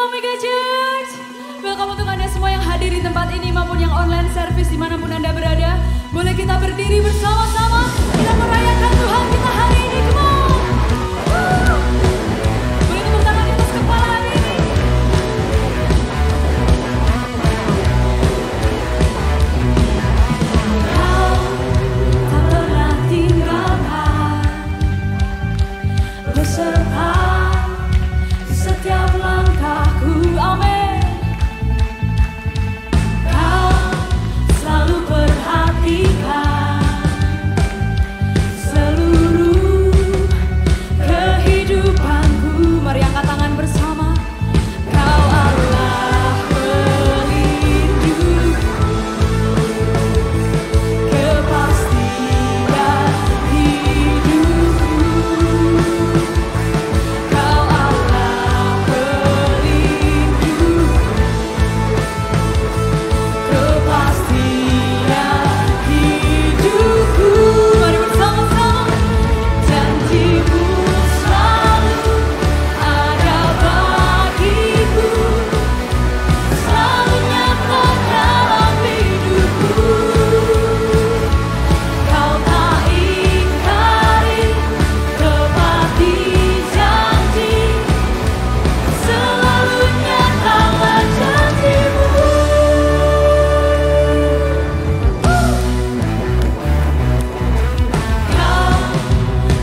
Omega Church. Welcome untuk Anda semua yang hadir di tempat ini maupun yang online service dimanapun Anda berada. Boleh kita berdiri bersama-sama, kita merayakan Tuhan kita hari ini. Come on. Boleh tepuk tangan di atas kepala hari ini. Kau tak pernah tinggalkan beserta setiap langkahku, amin. Kau selalu perhatikan seluruh kehidupanku. Mari angkat tangan bersama. Kau Allah pelindung, kepastian hidupku. Kau Allah pelindung, kepastian hidupku. Mari bersama-sama. Janjimu selalu ada bagiku, selalu nyata dalam hidupku. Kau tak ingkari, tepati janji, selalu nyatalah janjimu. Kau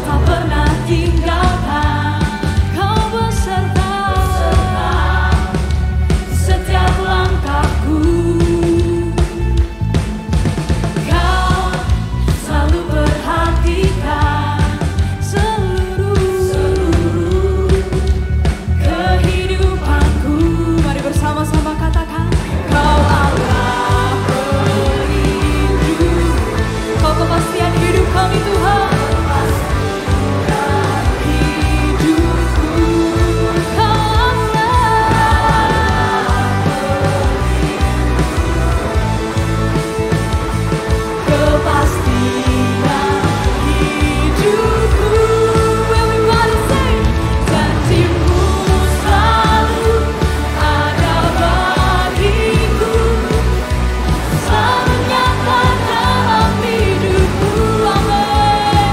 tak pernah tinggalkan, kau beserta setiap langkahku. Kau selalu perhatikan seluruh kehidupanku. Mari bersama-sama katakan. Kau Allah pelindung, kau kepastian hidup kami Tuhan. Hidupku, kau kepastian hidupku. Everybody say, janjimu selalu ada bagiku, selalu nyata dalam hidupku, amin.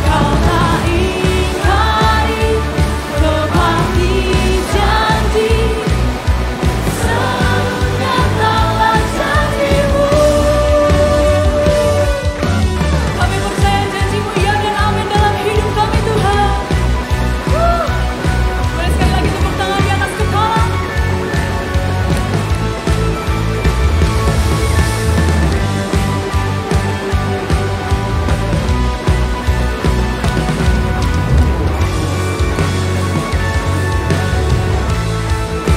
Kau tak ingkari, tepati janji, selalu nyatalah janjimu. Kami percaya janjimu iya dan amin dalam hidup kami Tuhan. Boleh sekali lagi tepuk tangan di atas kepala.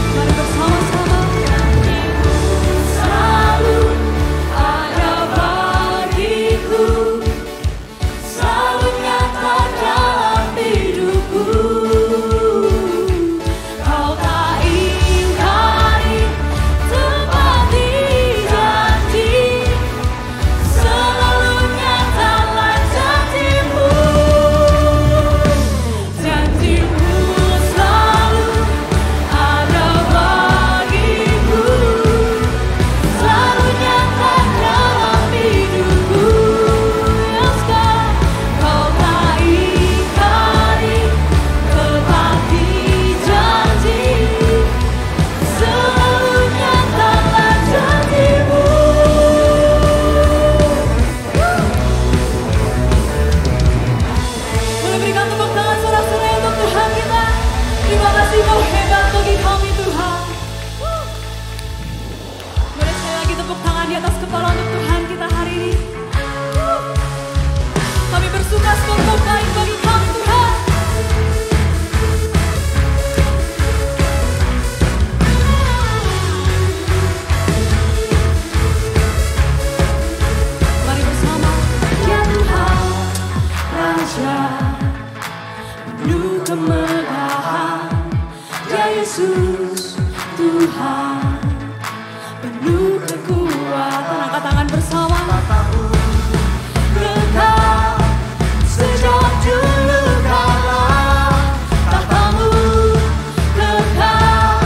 Mari bersama-sama. Janjimu selalu ada bagiku, selalu nyata dalam hidupku. Kau tak ingkari, tepati janji, selalu nyatalah janjimu. Janjimu selalu ada bagiku, selalu nyata dalam hidupku. Yes, God. Kau tak ingkari, tepati janji, selalu nyatalah janjimu. Boleh berikan tepuk tangan sorak-sorai untuk Tuhan kita. Terima kasih kau hebat bagi kami Tuhan. Boleh sekali lagi tepuk tangan di atas kepala untuk Tuhan kita hari ini. Kami bersuka sebab kau baik bagi kami Tuhan. Mari bersama. Ya Tuhan, Raja penuh kemegahan. Ya Yesus, Tuhan penuh kekuatan. Angkat tangan bersama. Kekal sejak dulu kala, tahtamu kekal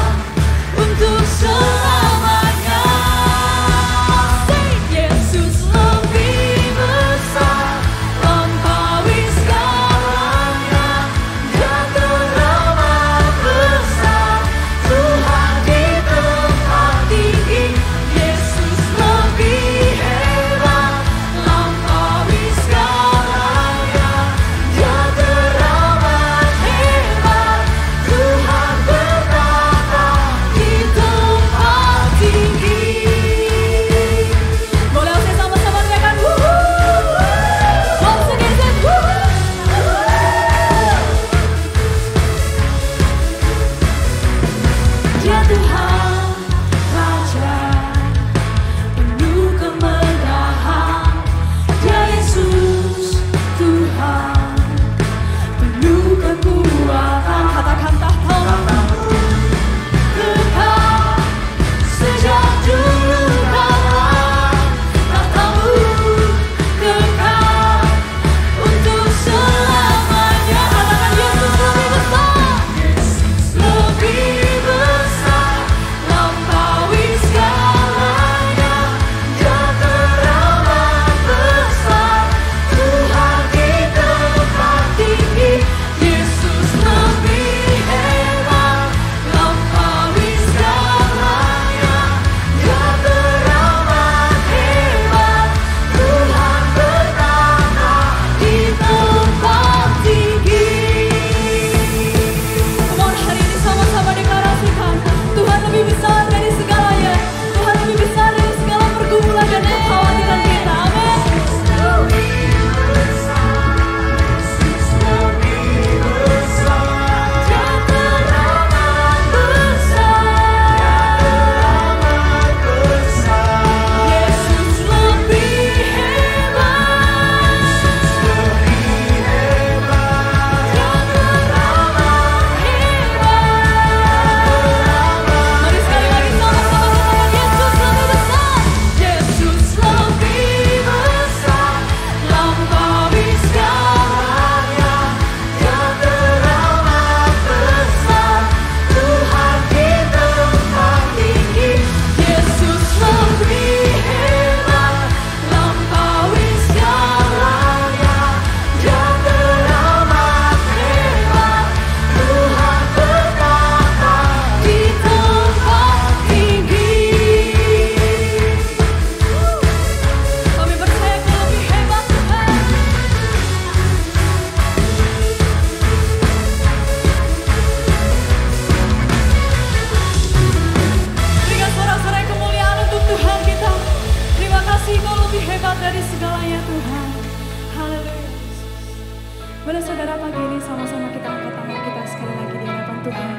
Boleh saudara pagi ini sama-sama kita angkat tangan kita sekali lagi di hadapan Tuhan.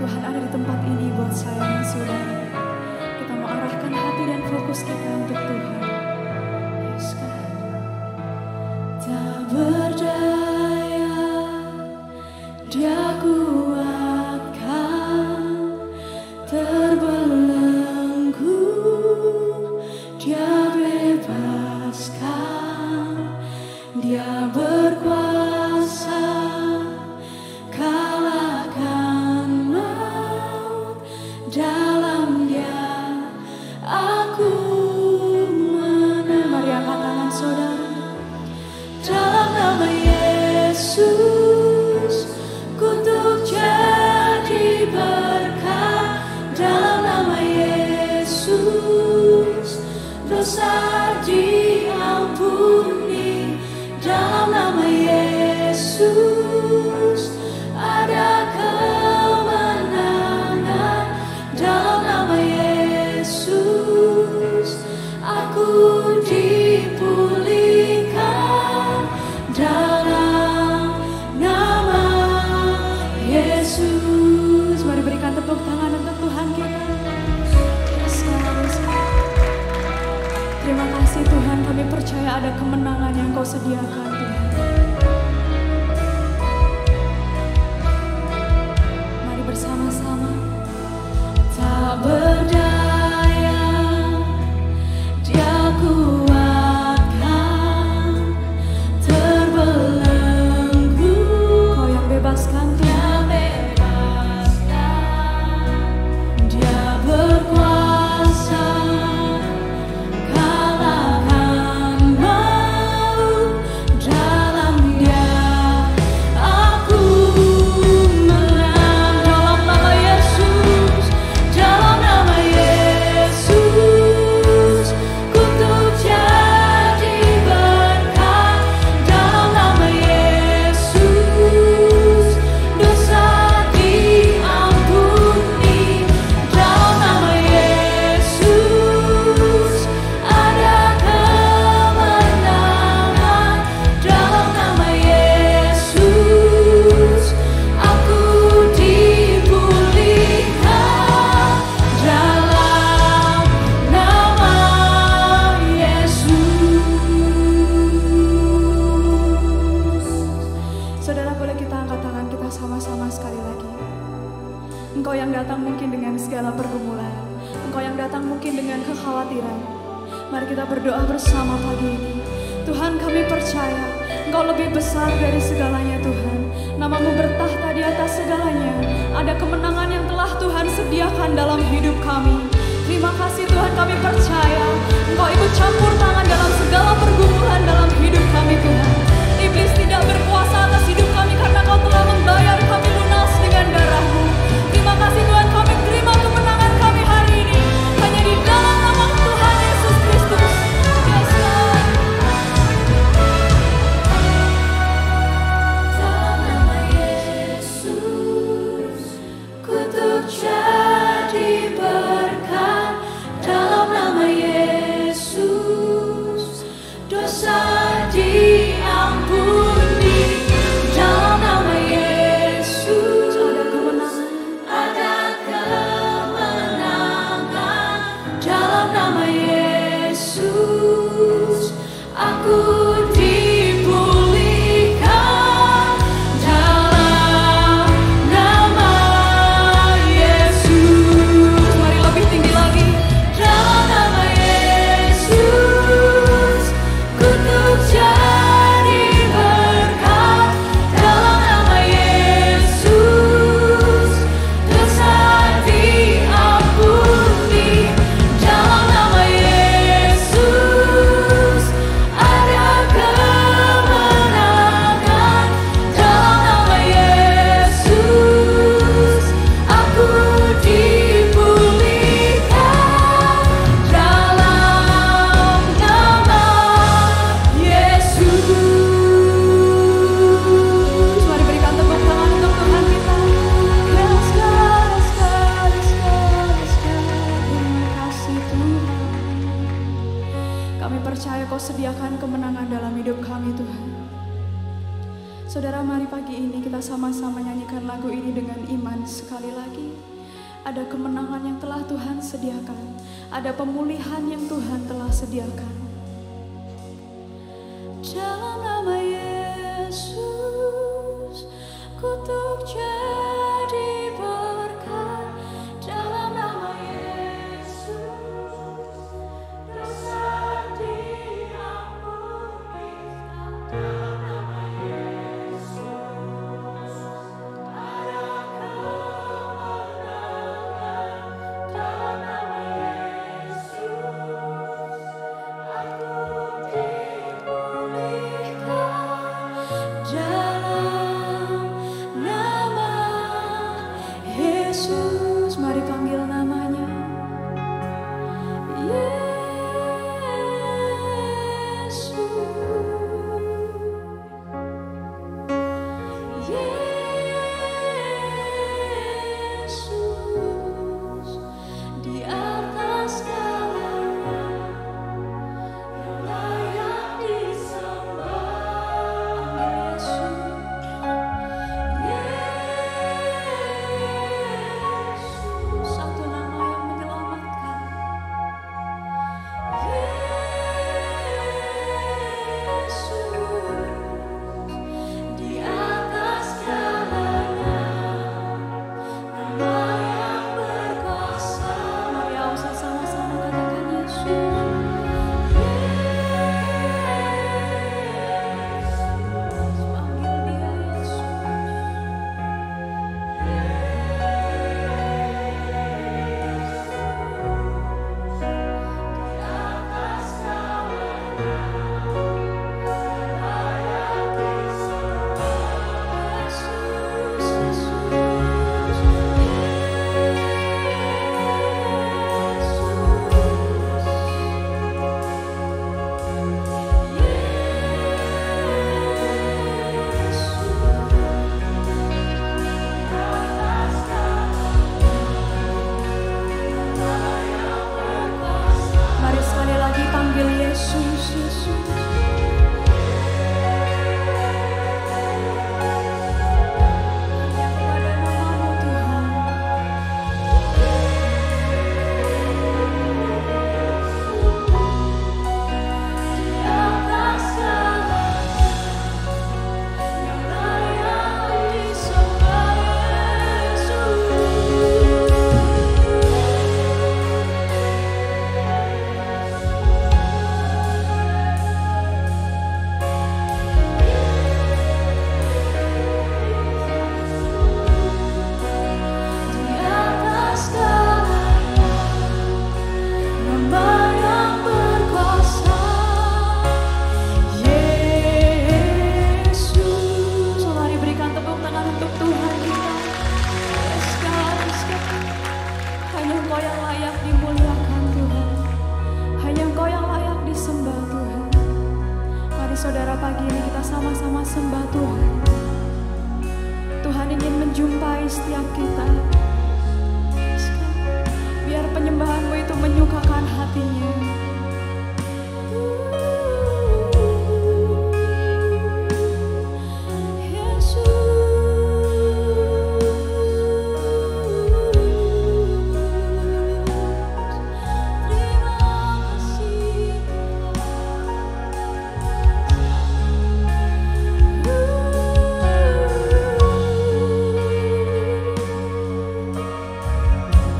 Tuhan ada di tempat ini buat saya dan saudara. Kita mau arahkan hati dan fokus kita untuk Tuhan. Yes, God. Tak berdaya, Dia kuatkan, terbelenggu, Dia bebaskan, Dia berkuasa, kalahkan maut, dalam Dia aku menang. Mari angkat tangan saudara. Dalam nama Yesus, kutuk jadi berkat. Dalam nama Yesus, dosa diampuni. Dalam nama Yesus, ada kemenangan. Dalam nama Yesus, aku dipulihkan. Dalam nama Yesus. Mari berikan tepuk tangan untuk Tuhan kita. Terima kasih Tuhan, kami percaya ada kemenangan yang Kau sediakan Tuhan. Mari bersama-sama. Tak berdaya, Dia kuatkan, terbelenggu, Kau yang bebaskan Tuhan. Dia berkuasa, kalahkan maut, dalam Dia aku menang. Dalam nama Yesus, dalam nama Yesus, kutuk jadi berkat. Dalam nama Yesus, dosa diampuni. Dalam nama Yesus, ada kemenangan. Dalam nama Yesus, aku dipulihkan. Dalam nama Yesus. Saudara, boleh kita angkat tangan kita sama-sama sekali lagi. Engkau yang datang mungkin dengan segala pergumulan, Engkau yang datang mungkin dengan kekhawatiran. Mari kita berdoa bersama pagi ini. Tuhan, kami percaya Engkau lebih besar dari segalanya Tuhan. Nama-Mu bertahta di atas segalanya. Ada kemenangan yang telah Tuhan sediakan dalam hidup kami. Terima kasih Tuhan, kami percaya Engkau ikut campur tangan dalam segala pergumulan dalam hidup kami Tuhan. Iblis tidak berkuasa atas hidup kami karena Kau telah membayar kami lunas dengan darah-Mu. Terima kasih Tuhan, kami terima kemenangan kami hari ini hanya di dalam nama Tuhan Yesus Kristus. Yes, Lord. Dalam nama Yesus, kutuk jadi berkat. Dalam nama Yesus, dosa diampuni. Dalam nama Yesus, Saudara, mari pagi ini kita sama-sama nyanyikan lagu ini dengan iman sekali lagi. Ada kemenangan yang telah Tuhan sediakan, ada pemulihan yang Tuhan telah sediakan. Dalam nama Yesus, kutuk jadi berkat. Dalam nama Yesus, dosa diampuni. Dalam nama Yesus, ada kemenangan. Dalam nama Yesus, aku dipulihkan. Dalam nama Yesus, mari panggil namanya. Yesus, di atas segalanya, yang layak disembah. Yesus, satu nama yang menyelamatkan. Yesus, di atas segalanya, nama yang berkuasa. Mari usah sama-sama katakan Yesus. Yesus, panggil dia Yesus. Di atas segalanya, layak disembah. Yesus, mari sekali lagi panggil Yesus, Yesus. Hanya kepada namamu Tuhan. Di atas segalanya, yang layak disembah. Di atas segalanya, nama yang berkuasa. Yesus, mari berikan tepuk tangan untuk Tuhan kita. Yes, God, yes, God. Hanya Engkau yang layak dimuliakan Tuhan, hanya Engkau yang layak disembah Tuhan. Mari saudara, pagi ini kita sama-sama sembah Tuhan. Tuhan ingin menjumpai setiap kita. Yes, God. Biar penyembahanmu itu menyukakan hatinya.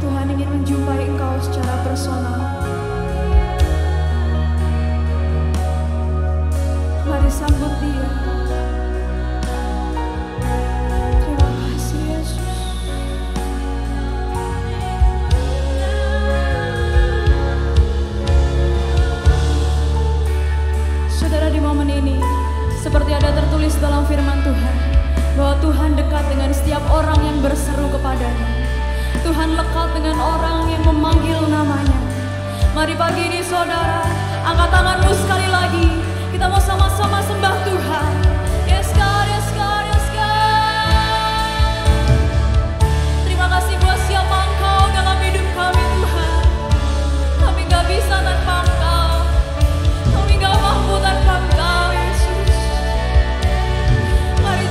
Tuhan ingin menjumpai engkau secara personal. Mari sambut dia. Terima kasih Yesus. Saudara, di momen ini seperti ada tertulis dalam firman Tuhan bahwa Tuhan dekat dengan setiap orang yang berseru kepadanya. Tuhan lekat dengan orang yang memanggil namanya. Mari pagi ini saudara, angkat tanganmu sekali lagi. Kita mau sama-sama sembah Tuhan. Yes God, yes God, yes God. Terima kasih buat siapa Engkau dalam hidup kami Tuhan. Kami gak bisa tanpa Engkau. Kami gak mampu tanpa Engkau Yesus. Mari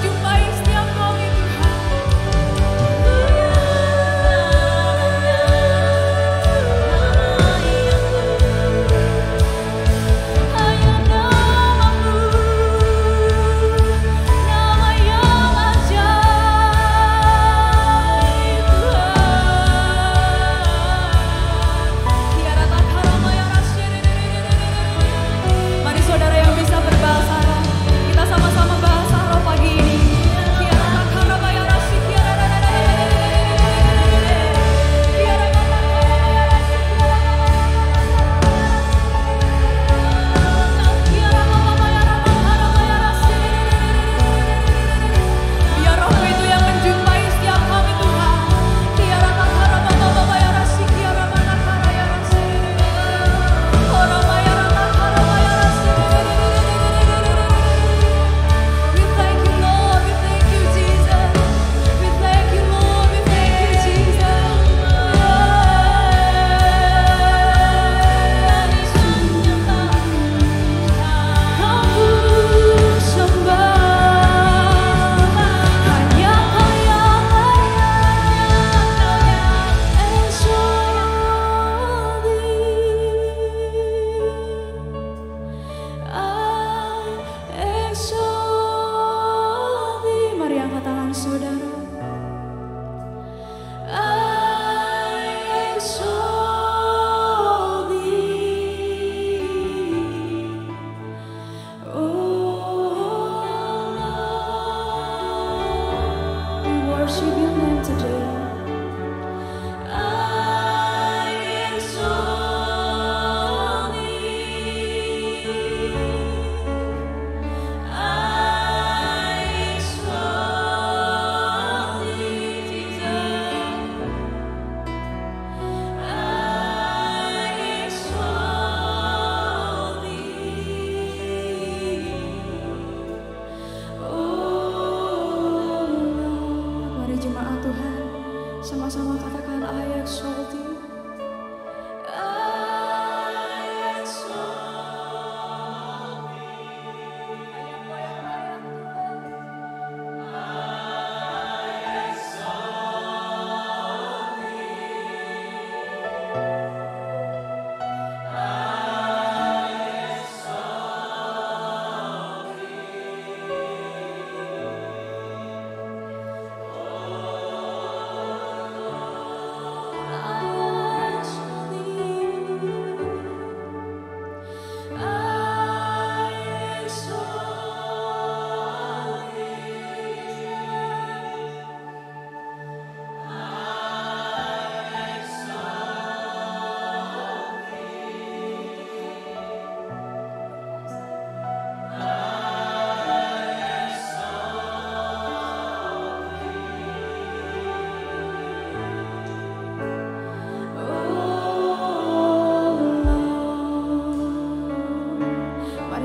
Sama-sama katakan I exalt you.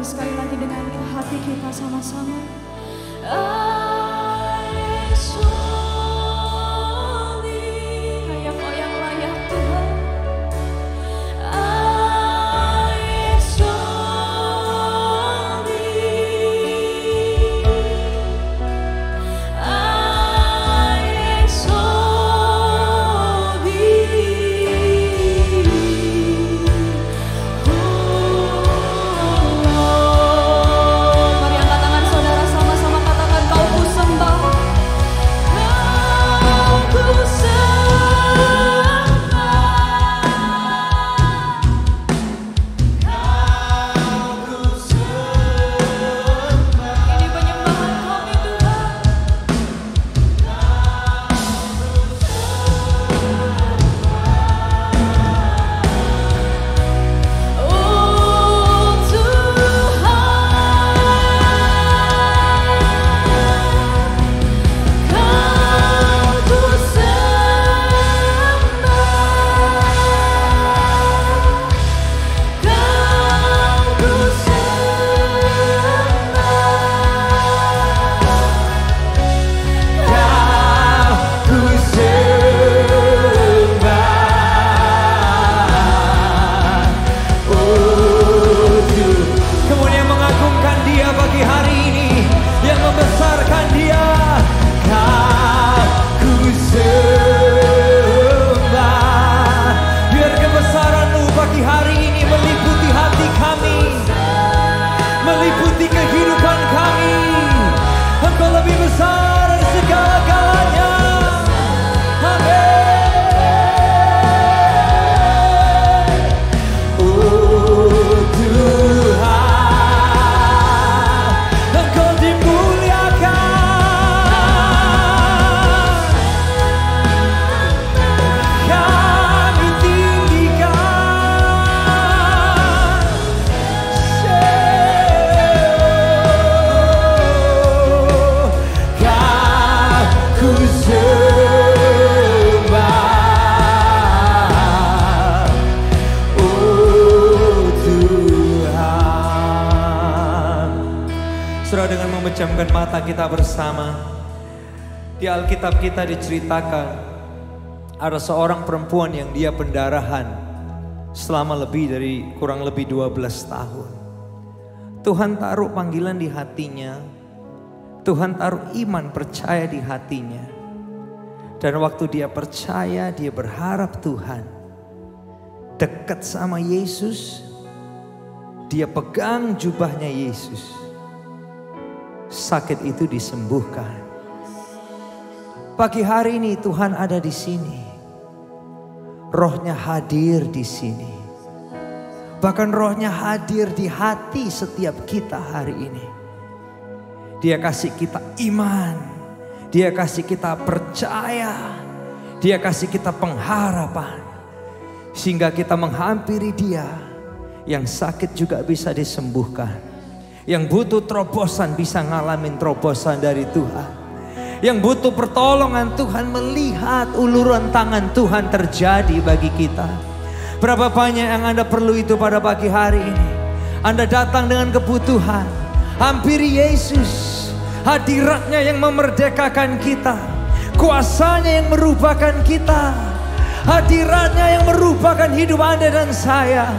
Sekali lagi dengan hati kita sama-sama. Hanya Kau yang layak Tuhan. Saudara, dengan memejamkan mata kita bersama, di Alkitab kita diceritakan ada seorang perempuan yang dia pendarahan selama kurang lebih 12 tahun. Tuhan taruh panggilan di hatinya, Tuhan taruh iman percaya di hatinya. Dan waktu dia percaya, dia berharap Tuhan, dekat sama Yesus, dia pegang jubahnya Yesus, sakit itu disembuhkan. Pagi hari ini Tuhan ada di sini. Rohnya hadir di sini. Bahkan Rohnya hadir di hati setiap kita hari ini. Dia kasih kita iman. Dia kasih kita percaya. Dia kasih kita pengharapan. Sehingga kita menghampiri Dia. Yang sakit juga bisa disembuhkan. Yang butuh terobosan bisa ngalamin terobosan dari Tuhan. Yang butuh pertolongan Tuhan, melihat uluran tangan Tuhan terjadi bagi kita. Berapa banyak yang Anda perlu itu pada pagi hari ini. Anda datang dengan kebutuhan, hampiri Yesus. Hadiratnya yang memerdekakan kita. Kuasanya yang merubahkan kita. Hadiratnya yang merubahkan hidup Anda dan saya.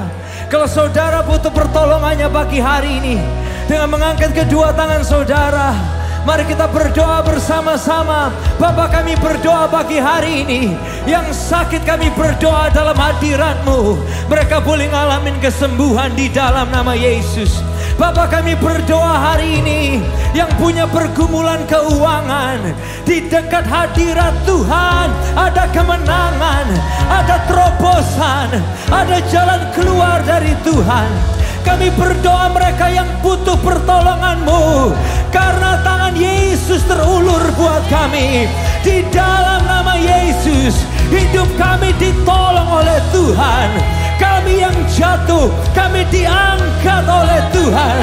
Kalau saudara butuh pertolongannya pagi hari ini, dengan mengangkat kedua tangan saudara, mari kita berdoa bersama-sama. Bapa, kami berdoa pagi hari ini. Yang sakit kami berdoa dalam hadirat-Mu. Mereka boleh ngalamin kesembuhan di dalam nama Yesus. Bapa, kami berdoa hari ini. Yang punya pergumulan keuangan, di dekat hadirat Tuhan ada kemenangan, ada terobosan, ada jalan keluar dari Tuhan. Kami berdoa mereka yang butuh pertolongan-Mu, karena tangan Yesus terulur buat kami. Di dalam nama Yesus, hidup kami ditolong oleh Tuhan. Kami yang jatuh, kami diangkat oleh Tuhan.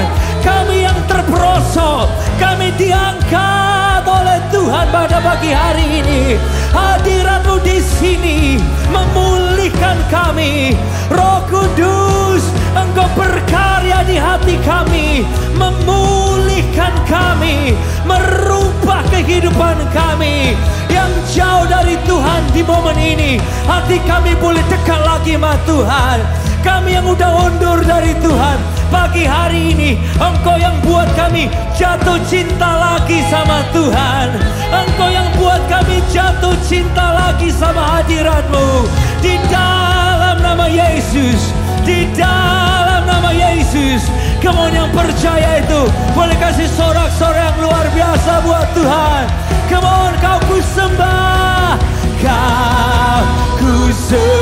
Kami yang terperosok, kami diangkat oleh Tuhan pada pagi hari ini. Hadirat-Mu di sini memulihkan kami. Roh Kudus, Engkau berkarya di hati kami, memulihkan kami, merubah kehidupan kami yang jauh dari Tuhan di momen ini. Hati kami boleh dekat lagi sama Tuhan. Kami yang udah undur dari Tuhan, pagi hari ini Engkau yang buat kami jatuh cinta lagi sama Tuhan. Engkau yang buat kami jatuh cinta lagi sama hadirat-Mu. Di dalam nama Yesus, di dalam nama Yesus. Come on, yang percaya itu boleh kasih sorak-sorak yang luar biasa buat Tuhan. Come on, Kau ku sembah, Kau ku sembah,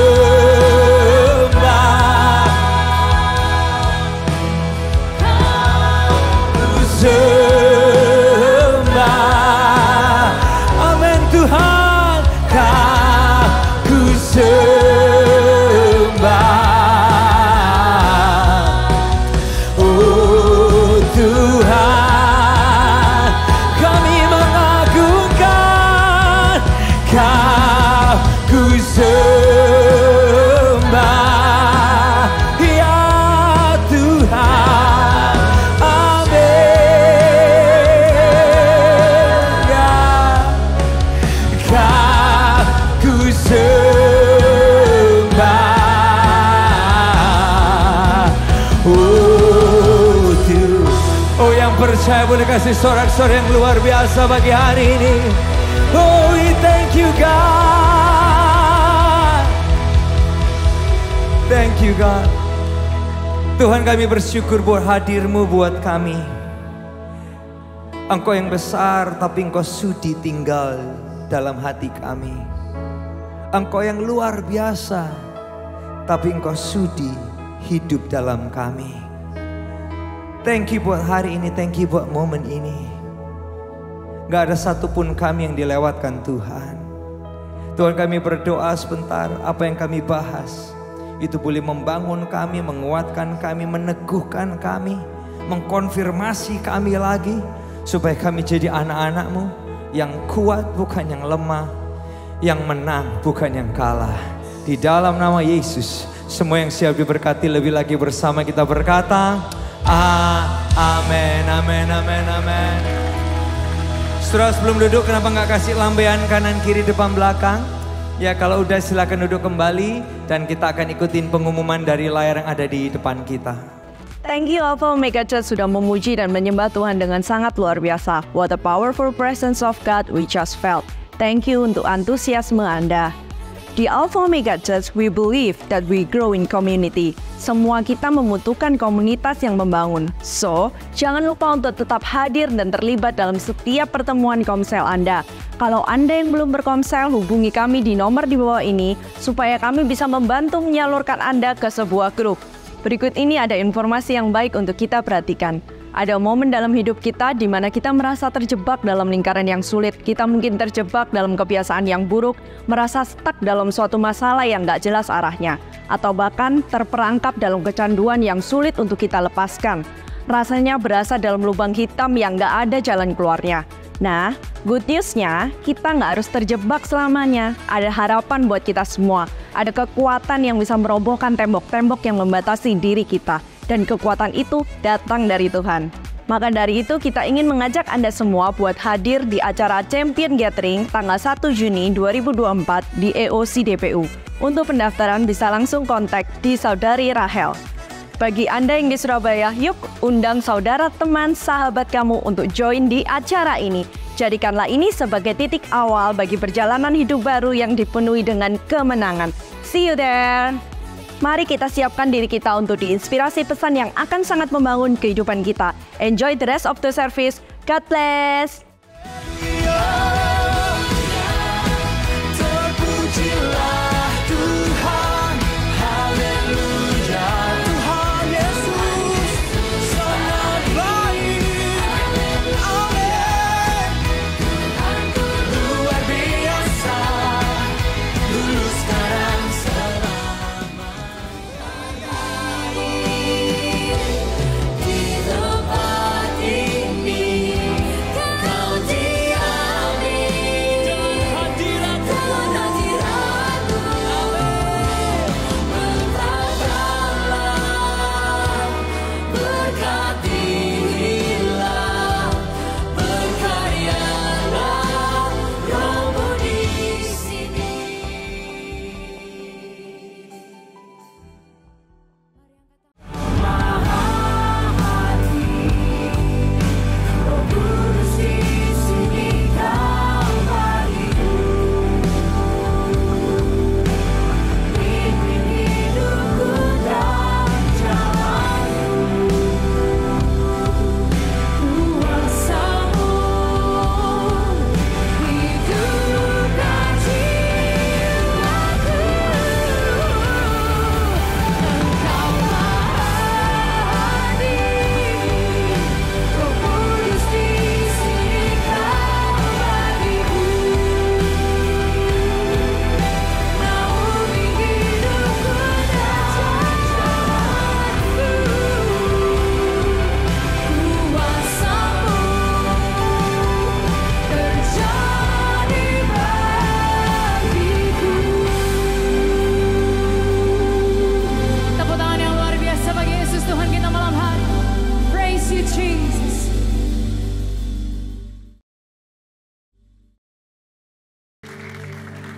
ku sembah. Amin Tuhan, Kau ku sembah. Oh Tuhan, kami mengagungkan Kau ku sembah. Ya Tuhan, amin. Ya, Kau ku sembah. Oh Tuhan. Oh, yang percaya boleh kasih sorak-sorak yang luar biasa bagi hari ini. Oh, we thank you God. Thank you God. Tuhan, kami bersyukur buat hadir-Mu buat kami. Engkau yang besar, tapi Engkau sudi tinggal dalam hati kami. Engkau yang luar biasa, tapi Engkau sudi hidup dalam kami. Thank you buat hari ini, thank you buat momen ini. Gak ada satupun kami yang dilewatkan Tuhan. Tuhan, kami berdoa sebentar, apa yang kami bahas itu boleh membangun kami, menguatkan kami, meneguhkan kami, mengkonfirmasi kami lagi, supaya kami jadi anak-anak-Mu yang kuat bukan yang lemah, yang menang bukan yang kalah. Di dalam nama Yesus, semua yang siap diberkati lebih lagi bersama kita berkata, amin, amin, amin, amin. Saudara, sebelum duduk, kenapa nggak kasih lambaian kanan kiri depan belakang? Ya, kalau udah silakan duduk kembali dan kita akan ikutin pengumuman dari layar yang ada di depan kita. Thank you Alpha Omega Church sudah memuji dan menyembah Tuhan dengan sangat luar biasa. What a powerful presence of God we just felt. Thank you untuk antusiasme Anda. Di Alpha Omega Church, we believe that we grow in community. Semua kita membutuhkan komunitas yang membangun. So, jangan lupa untuk tetap hadir dan terlibat dalam setiap pertemuan komsel Anda. Kalau Anda yang belum berkomsel, hubungi kami di nomor di bawah ini, supaya kami bisa membantu menyalurkan Anda ke sebuah grup. Berikut ini ada informasi yang baik untuk kita perhatikan. Ada momen dalam hidup kita di mana kita merasa terjebak dalam lingkaran yang sulit. Kita mungkin terjebak dalam kebiasaan yang buruk, merasa stuck dalam suatu masalah yang gak jelas arahnya, atau bahkan terperangkap dalam kecanduan yang sulit untuk kita lepaskan. Rasanya berasa dalam lubang hitam yang gak ada jalan keluarnya. Nah, good news-nya, kita nggak harus terjebak selamanya. Ada harapan buat kita semua. Ada kekuatan yang bisa merobohkan tembok-tembok yang membatasi diri kita. Dan kekuatan itu datang dari Tuhan. Maka dari itu kita ingin mengajak Anda semua buat hadir di acara Champion Gathering tanggal 1 Juni 2024 di EOC DPU. Untuk pendaftaran bisa langsung kontak di Saudari Rahel. Bagi Anda yang di Surabaya, yuk undang saudara, teman, sahabat kamu untuk join di acara ini. Jadikanlah ini sebagai titik awal bagi perjalanan hidup baru yang dipenuhi dengan kemenangan. See you there! Mari kita siapkan diri kita untuk diinspirasi pesan yang akan sangat membangun kehidupan kita. Enjoy the rest of the service. God bless!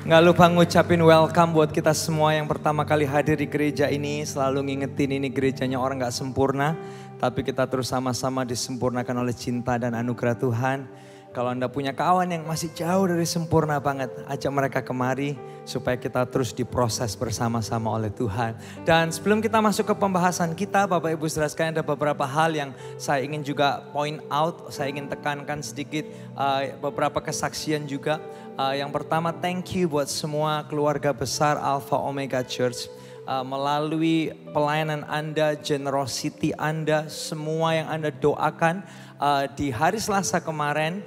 Nggak lupa ngucapin welcome buat kita semua yang pertama kali hadir di gereja ini. Selalu ngingetin ini gerejanya orang nggak sempurna. Tapi kita terus sama-sama disempurnakan oleh cinta dan anugerah Tuhan. Kalau Anda punya kawan yang masih jauh dari sempurna banget, ajak mereka kemari supaya kita terus diproses bersama-sama oleh Tuhan. Dan sebelum kita masuk ke pembahasan kita, Bapak Ibu Saudara sekalian, ada beberapa hal yang saya ingin juga point out, saya ingin tekankan sedikit beberapa kesaksian juga. Yang pertama, thank you buat semua keluarga besar Alpha Omega Church. Melalui pelayanan Anda, generosity Anda, semua yang Anda doakan. Di hari Selasa kemarin,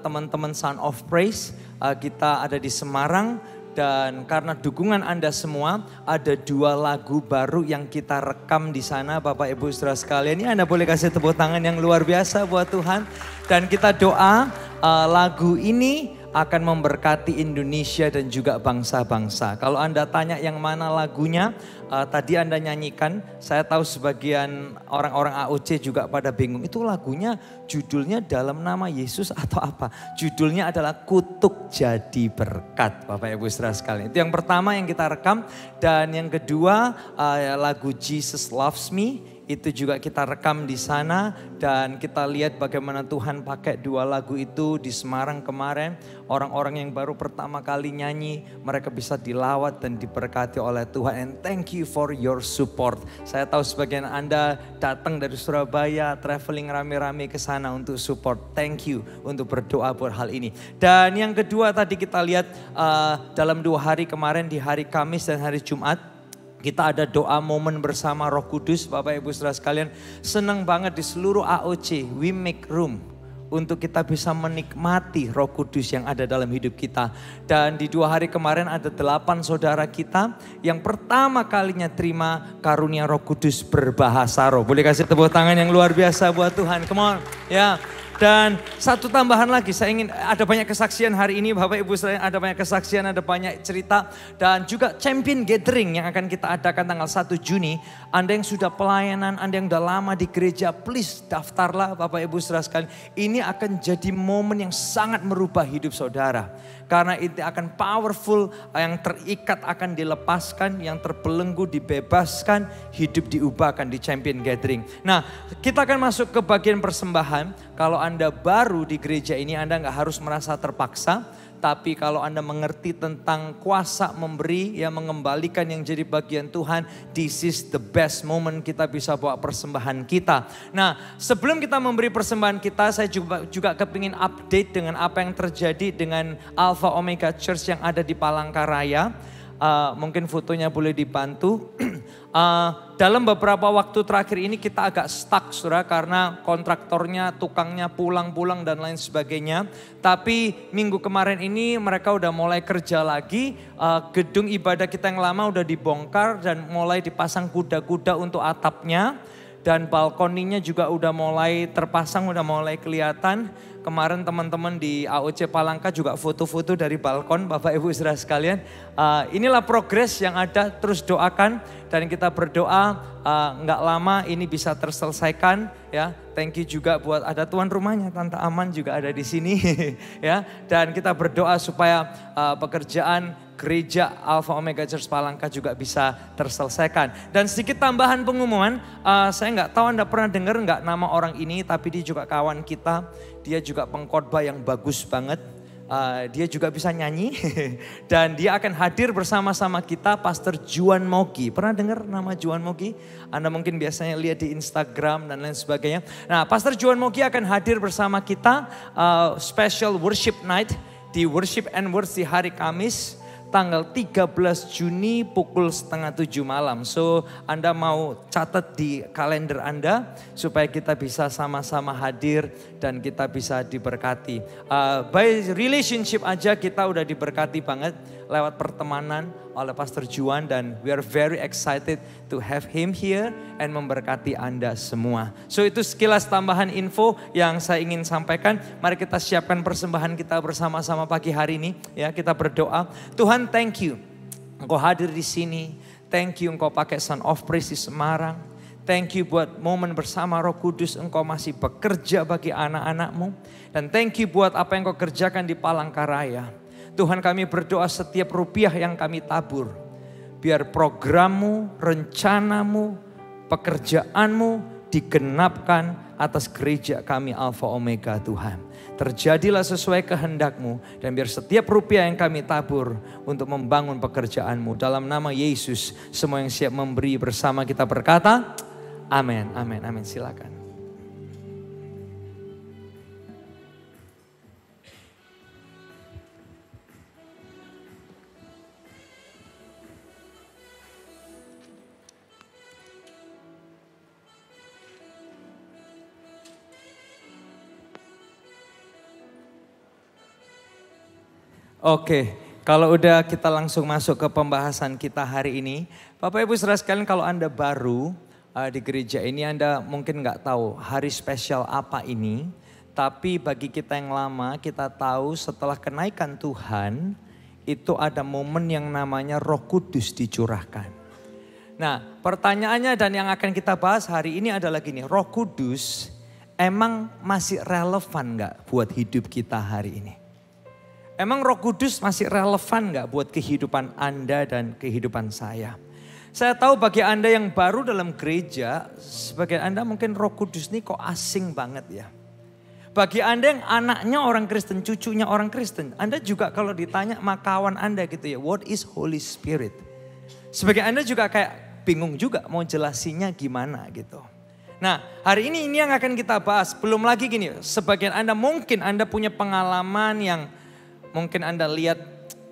teman-teman Son of Praise, kita ada di Semarang. Dan karena dukungan Anda semua, ada 2 lagu baru yang kita rekam di sana, Bapak Ibu Saudara sekalian. Ini Anda boleh kasih tepuk tangan yang luar biasa buat Tuhan. Dan kita doa lagu ini akan memberkati Indonesia dan juga bangsa-bangsa. Kalau Anda tanya yang mana lagunya, tadi Anda nyanyikan, saya tahu sebagian orang-orang AOC juga pada bingung. Itu lagunya judulnya dalam nama Yesus atau apa? Judulnya adalah Kutuk Jadi Berkat, Bapak Ibu Saudara sekalian. Itu yang pertama yang kita rekam. Dan yang kedua lagu Jesus Loves Me. Itu juga kita rekam di sana dan kita lihat bagaimana Tuhan pakai 2 lagu itu di Semarang kemarin. Orang-orang yang baru pertama kali nyanyi, mereka bisa dilawat dan diberkati oleh Tuhan. And thank you for your support. Saya tahu sebagian Anda datang dari Surabaya, traveling rame-rame ke sana untuk support. Thank you untuk berdoa buat hal ini. Dan yang kedua tadi kita lihat dalam 2 hari kemarin, di hari Kamis dan hari Jumat, kita ada doa momen bersama Roh Kudus, Bapak Ibu Saudara sekalian. Senang banget di seluruh AOC, we make room untuk kita bisa menikmati Roh Kudus yang ada dalam hidup kita. Dan di 2 hari kemarin ada 8 saudara kita yang pertama kalinya terima karunia Roh Kudus berbahasa roh. Boleh kasih tepuk tangan yang luar biasa buat Tuhan, come on. Ya. Dan satu tambahan lagi, saya ingin ada banyak kesaksian hari ini Bapak Ibu sekalian, ada banyak kesaksian, ada banyak cerita. Dan juga champion gathering yang akan kita adakan tanggal 1 Juni. Anda yang sudah pelayanan, Anda yang udah lama di gereja, please daftarlah Bapak Ibu saudara sekalian. Ini akan jadi momen yang sangat merubah hidup saudara. Karena itu akan powerful, yang terikat akan dilepaskan, yang terbelenggu dibebaskan, hidup diubahkan di champion gathering. Nah, kita akan masuk ke bagian persembahan. Kalau Anda baru di gereja ini, Anda nggak harus merasa terpaksa. Tapi kalau Anda mengerti tentang kuasa memberi, yang mengembalikan yang jadi bagian Tuhan, this is the best moment kita bisa bawa persembahan kita. Nah, sebelum kita memberi persembahan kita, saya juga kepingin update dengan apa yang terjadi dengan Alpha Omega Church yang ada di Palangkaraya. Mungkin fotonya boleh dibantu. Dalam beberapa waktu terakhir ini kita agak stuck saudara, karena kontraktornya, tukangnya pulang-pulang dan lain sebagainya. Tapi minggu kemarin ini mereka udah mulai kerja lagi. Gedung ibadah kita yang lama udah dibongkar dan mulai dipasang kuda-kuda untuk atapnya. Dan balkoninya juga udah mulai terpasang, udah mulai kelihatan. Kemarin teman-teman di AOC Palangka juga foto-foto dari balkon Bapak Ibu saudara sekalian. Inilah progres yang ada, terus doakan. Dan kita berdoa nggak lama ini bisa terselesaikan ya. Thank you juga buat ada tuan rumahnya, Tante Aman juga ada di sini ya. Dan kita berdoa supaya pekerjaan gereja Alpha Omega Church Palangka juga bisa terselesaikan. Dan sedikit tambahan pengumuman, saya nggak tahu Anda pernah dengar nggak nama orang ini, tapi dia juga kawan kita. Dia juga pengkhotbah yang bagus banget. Dia juga bisa nyanyi dan dia akan hadir bersama-sama kita, Pastor Juan Mogi. Pernah dengar nama Juan Mogi? Anda mungkin biasanya lihat di Instagram dan lain sebagainya. Nah, Pastor Juan Mogi akan hadir bersama kita special worship night di Worship and Words di hari Kamis. Tanggal 13 Juni pukul 6:30 malam. So Anda mau catat di kalender Anda supaya kita bisa sama-sama hadir dan kita bisa diberkati. By relationship aja kita udah diberkati banget lewat pertemanan oleh Pastor Juan, dan we are very excited to have him here and memberkati Anda semua. So itu sekilas tambahan info yang saya ingin sampaikan. Mari kita siapkan persembahan kita bersama-sama pagi hari ini ya. Kita berdoa. Tuhan, thank you Engkau hadir di sini. Thank you Engkau pakai Son of Praise di Semarang. Thank you buat momen bersama Roh Kudus, Engkau masih bekerja bagi anak-anak-Mu. Dan thank you buat apa yang Engkau kerjakan di Palangkaraya. Tuhan, kami berdoa setiap rupiah yang kami tabur, biar programmu, rencanamu, pekerjaanmu digenapkan atas gereja kami Alpha Omega Tuhan. Terjadilah sesuai kehendakmu, dan biar setiap rupiah yang kami tabur untuk membangun pekerjaanmu. Dalam nama Yesus, semua yang siap memberi bersama kita berkata, amin, amin, amin. Silakan. Oke, kalau udah kita langsung masuk ke pembahasan kita hari ini. Bapak Ibu saudara sekalian, kalau Anda baru di gereja ini, Anda mungkin nggak tahu hari spesial apa ini. Tapi bagi kita yang lama, kita tahu setelah kenaikan Tuhan, itu ada momen yang namanya Roh Kudus dicurahkan. Nah, pertanyaannya dan yang akan kita bahas hari ini adalah gini, Roh Kudus emang masih relevan nggak buat hidup kita hari ini? Emang Roh Kudus masih relevan gak buat kehidupan Anda dan kehidupan saya? Saya tahu bagi Anda yang baru dalam gereja, sebagian Anda mungkin Roh Kudus ini kok asing banget ya. Bagi Anda yang anaknya orang Kristen, cucunya orang Kristen, Anda juga kalau ditanya sama kawan Anda gitu ya, what is Holy Spirit? Sebagian Anda juga kayak bingung juga mau jelasinnya gimana gitu. Nah, hari ini yang akan kita bahas. Belum lagi gini, sebagian Anda mungkin Anda punya pengalaman yang mungkin Anda lihat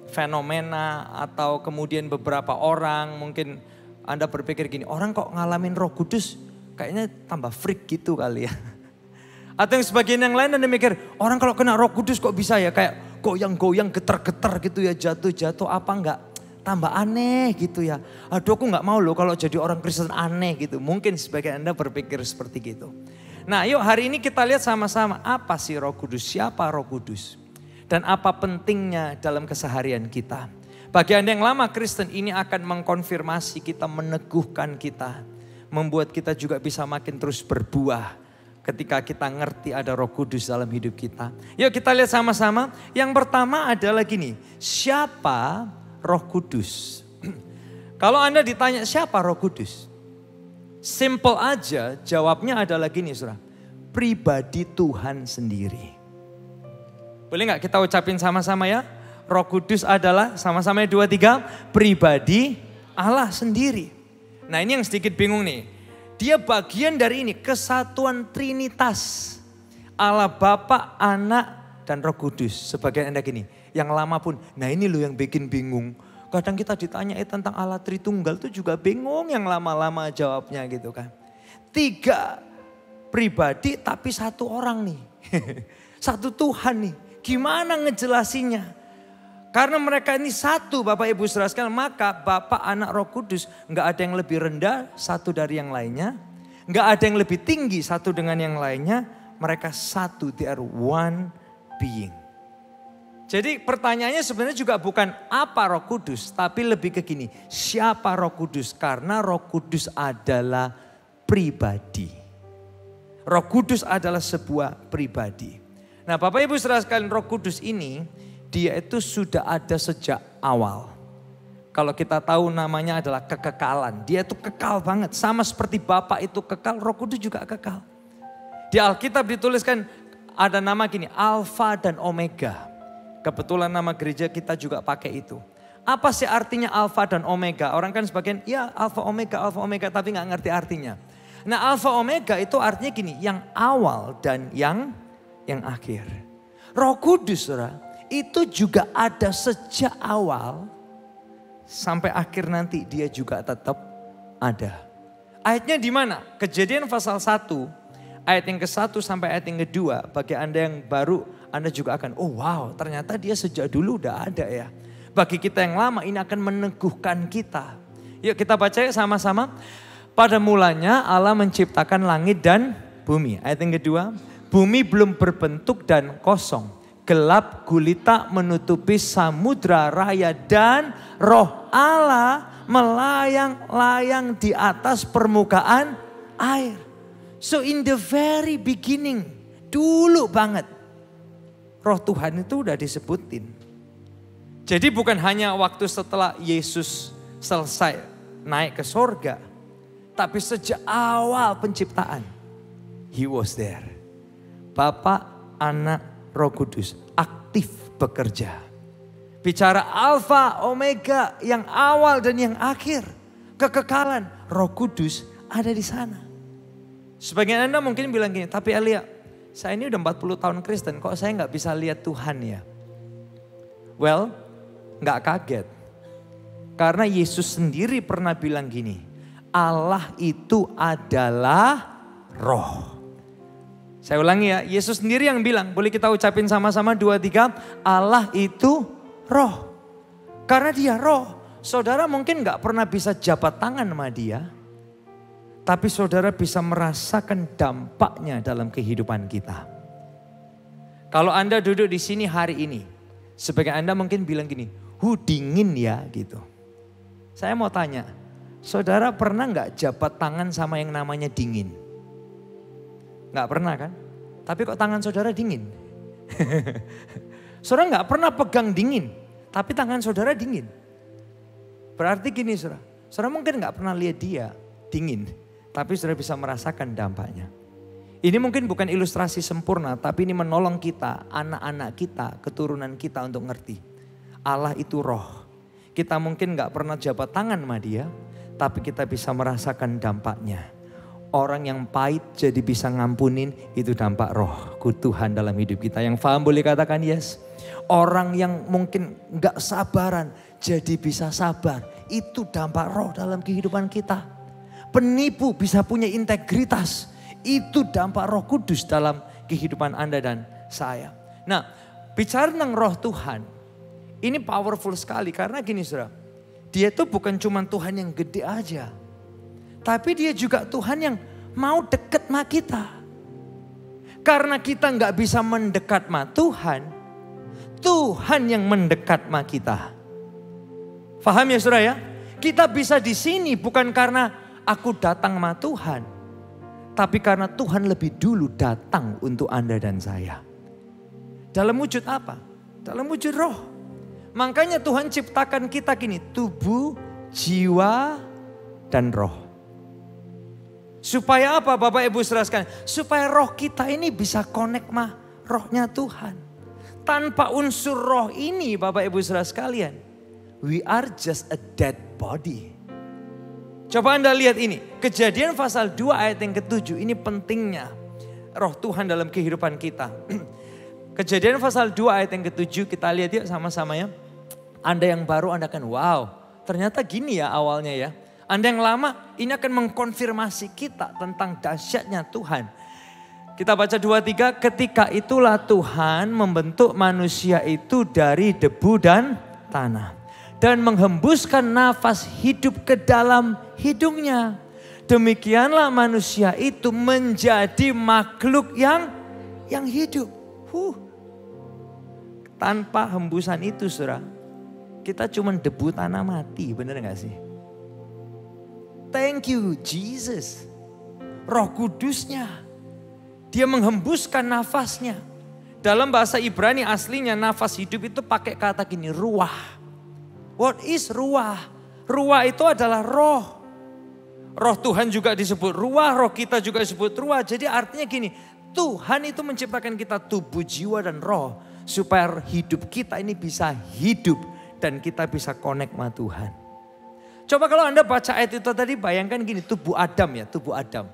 fenomena atau kemudian beberapa orang, mungkin Anda berpikir gini, orang kok ngalamin Roh Kudus kayaknya tambah freak gitu kali ya. Atau yang sebagian yang lain Anda mikir, orang kalau kena Roh Kudus kok bisa ya kayak goyang-goyang, getar-getar gitu ya, jatuh-jatuh apa enggak tambah aneh gitu ya. Aduh, aku enggak mau loh kalau jadi orang Kristen aneh gitu. Mungkin sebagian Anda berpikir seperti gitu. Nah yuk hari ini kita lihat sama-sama apa sih Roh Kudus, siapa Roh Kudus. Dan apa pentingnya dalam keseharian kita. Bagi Anda yang lama Kristen ini akan mengkonfirmasi kita, meneguhkan kita. Membuat kita juga bisa makin terus berbuah ketika kita ngerti ada Roh Kudus dalam hidup kita. Yuk kita lihat sama-sama. Yang pertama adalah gini, siapa Roh Kudus? Kalau Anda ditanya siapa Roh Kudus? Simple aja jawabnya adalah gini saudara. Pribadi Tuhan sendiri. Boleh gak kita ucapin sama-sama ya? Roh Kudus adalah sama-sama 2, 3. Pribadi Allah sendiri. Nah ini yang sedikit bingung nih. Dia bagian dari ini kesatuan Trinitas. Allah Bapa, Anak dan Roh Kudus. Sebagian Anda gini. Yang lama pun. Nah ini loh yang bikin bingung. Kadang kita ditanya tentang Allah Tritunggal itu juga bingung yang lama-lama jawabnya gitu kan. 3 pribadi tapi 1 orang nih. 1 Tuhan nih. Gimana ngejelasinnya? Karena mereka ini 1 Bapak Ibu Saudara sekalian. Maka Bapa, Anak, Roh Kudus gak ada yang lebih rendah 1 dari yang lainnya. Gak ada yang lebih tinggi 1 dengan yang lainnya. Mereka 1, they are one being. Jadi pertanyaannya sebenarnya juga bukan apa Roh Kudus, tapi lebih ke gini, siapa Roh Kudus? Karena Roh Kudus adalah pribadi. Roh Kudus adalah sebuah pribadi. Nah Bapak Ibu Saudara sekalian, Roh Kudus ini dia itu sudah ada sejak awal. Kalau kita tahu namanya adalah kekekalan, dia itu kekal banget. Sama seperti Bapa itu kekal, Roh Kudus juga kekal. Di Alkitab dituliskan ada nama gini, Alfa dan Omega. Kebetulan nama gereja kita juga pakai itu. Apa sih artinya Alfa dan Omega? Orang kan sebagian, ya Alfa Omega, tapi gak ngerti artinya. Nah Alfa Omega itu artinya gini, yang awal dan yang akhir. Roh Kudus saudara, itu juga ada sejak awal sampai akhir nanti dia juga tetap ada. Ayatnya di mana? Kejadian pasal 1, ayat yang ke-1 sampai ayat yang ke-2. Bagi Anda yang baru, Anda juga akan, oh wow ternyata dia sejak dulu udah ada ya. Bagi kita yang lama ini akan meneguhkan kita. Yuk kita baca sama-sama. Pada mulanya Allah menciptakan langit dan bumi. Ayat yang ke-2, bumi belum berbentuk dan kosong. Gelap gulita menutupi samudra raya dan roh Allah melayang-layang di atas permukaan air. So in the very beginning, dulu banget, Roh Tuhan itu udah disebutin. Jadi bukan hanya waktu setelah Yesus selesai naik ke sorga. Tapi sejak awal penciptaan, He was there. Bapa, Anak, Roh Kudus aktif bekerja. Bicara Alfa, Omega, yang awal dan yang akhir. Kekekalan, Roh Kudus ada di sana. Sebagian Anda mungkin bilang gini, tapi Elia, saya ini udah 40 tahun Kristen, kok saya gak bisa lihat Tuhan ya? Well, gak kaget. Karena Yesus sendiri pernah bilang gini, Allah itu adalah roh. Saya ulangi ya, Yesus sendiri yang bilang, boleh kita ucapin sama-sama 2, 3, Allah itu roh. Karena dia roh, saudara mungkin gak pernah bisa jabat tangan sama dia. Tapi saudara bisa merasakan dampaknya dalam kehidupan kita. Kalau Anda duduk di sini hari ini, sebagian Anda mungkin bilang gini, dingin ya gitu. Saya mau tanya, saudara pernah gak jabat tangan sama yang namanya dingin? Gak pernah kan? Tapi kok tangan saudara dingin? Saudara gak pernah pegang dingin, tapi tangan saudara dingin. Berarti gini saudara mungkin gak pernah lihat dia dingin, tapi saudara bisa merasakan dampaknya. Ini mungkin bukan ilustrasi sempurna, tapi ini menolong kita, anak-anak kita, keturunan kita untuk ngerti. Allah itu roh. Kita mungkin gak pernah jabat tangan sama dia, tapi kita bisa merasakan dampaknya. Orang yang pahit jadi bisa ngampunin, itu dampak roh Tuhan dalam hidup kita. Yang paham boleh katakan yes. Orang yang mungkin gak sabaran jadi bisa sabar, itu dampak roh dalam kehidupan kita. Penipu bisa punya integritas, itu dampak Roh Kudus dalam kehidupan Anda dan saya. Nah, bicara tentang roh Tuhan, ini powerful sekali karena gini saudara, dia itu bukan cuma Tuhan yang gede aja, tapi dia juga Tuhan yang mau deket sama kita. Karena kita nggak bisa mendekat sama Tuhan, Tuhan yang mendekat sama kita. Paham ya saudara ya? Kita bisa di sini bukan karena aku datang sama Tuhan, tapi karena Tuhan lebih dulu datang untuk Anda dan saya. Dalam wujud apa? Dalam wujud roh. Makanya Tuhan ciptakan kita gini, tubuh, jiwa, dan roh. Supaya apa Bapak Ibu saudara sekalian? Supaya roh kita ini bisa connect sama rohnya Tuhan. Tanpa unsur roh ini Bapak Ibu saudara sekalian, we are just a dead body. Coba Anda lihat ini, Kejadian pasal 2 ayat yang ke-7, ini pentingnya roh Tuhan dalam kehidupan kita. Kejadian pasal 2 ayat yang ke-7, kita lihat yuk sama-sama ya. Anda yang baru Anda akan wow, ternyata gini ya awalnya ya. Anda yang lama ini akan mengkonfirmasi kita tentang dahsyatnya Tuhan. Kita baca 2-3, ketika itulah Tuhan membentuk manusia itu dari debu dan tanah. Dan menghembuskan nafas hidup ke dalam hidungnya. Demikianlah manusia itu menjadi makhluk yang hidup. Tanpa hembusan itu saudara, kita cuma debu tanah mati, bener gak sih? Thank you Jesus. Roh Kudusnya, dia menghembuskan nafasnya. Dalam bahasa Ibrani aslinya nafas hidup itu pakai kata gini, ruah. What is ruah? Ruah itu adalah roh. Roh Tuhan juga disebut ruah, roh kita juga disebut ruah. Jadi artinya gini, Tuhan itu menciptakan kita tubuh, jiwa dan roh. Supaya hidup kita ini bisa hidup dan kita bisa connect sama Tuhan. Coba kalau Anda baca ayat itu tadi bayangkan gini, tubuh Adam ya, tubuh Adam.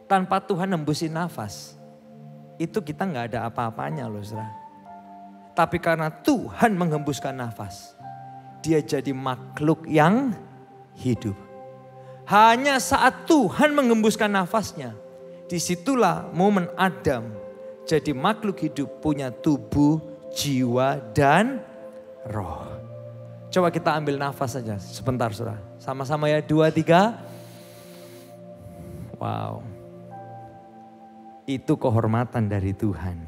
Tanpa Tuhan nembusin nafas, itu kita nggak ada apa-apanya loh saudara. Tapi karena Tuhan menghembuskan nafas, dia jadi makhluk yang hidup. Hanya saat Tuhan menghembuskan nafasnya, disitulah momen Adam jadi makhluk hidup, punya tubuh, jiwa, dan roh. Coba kita ambil nafas saja sebentar saudara. Sama-sama ya, 2, 3. Wow. Itu kehormatan dari Tuhan.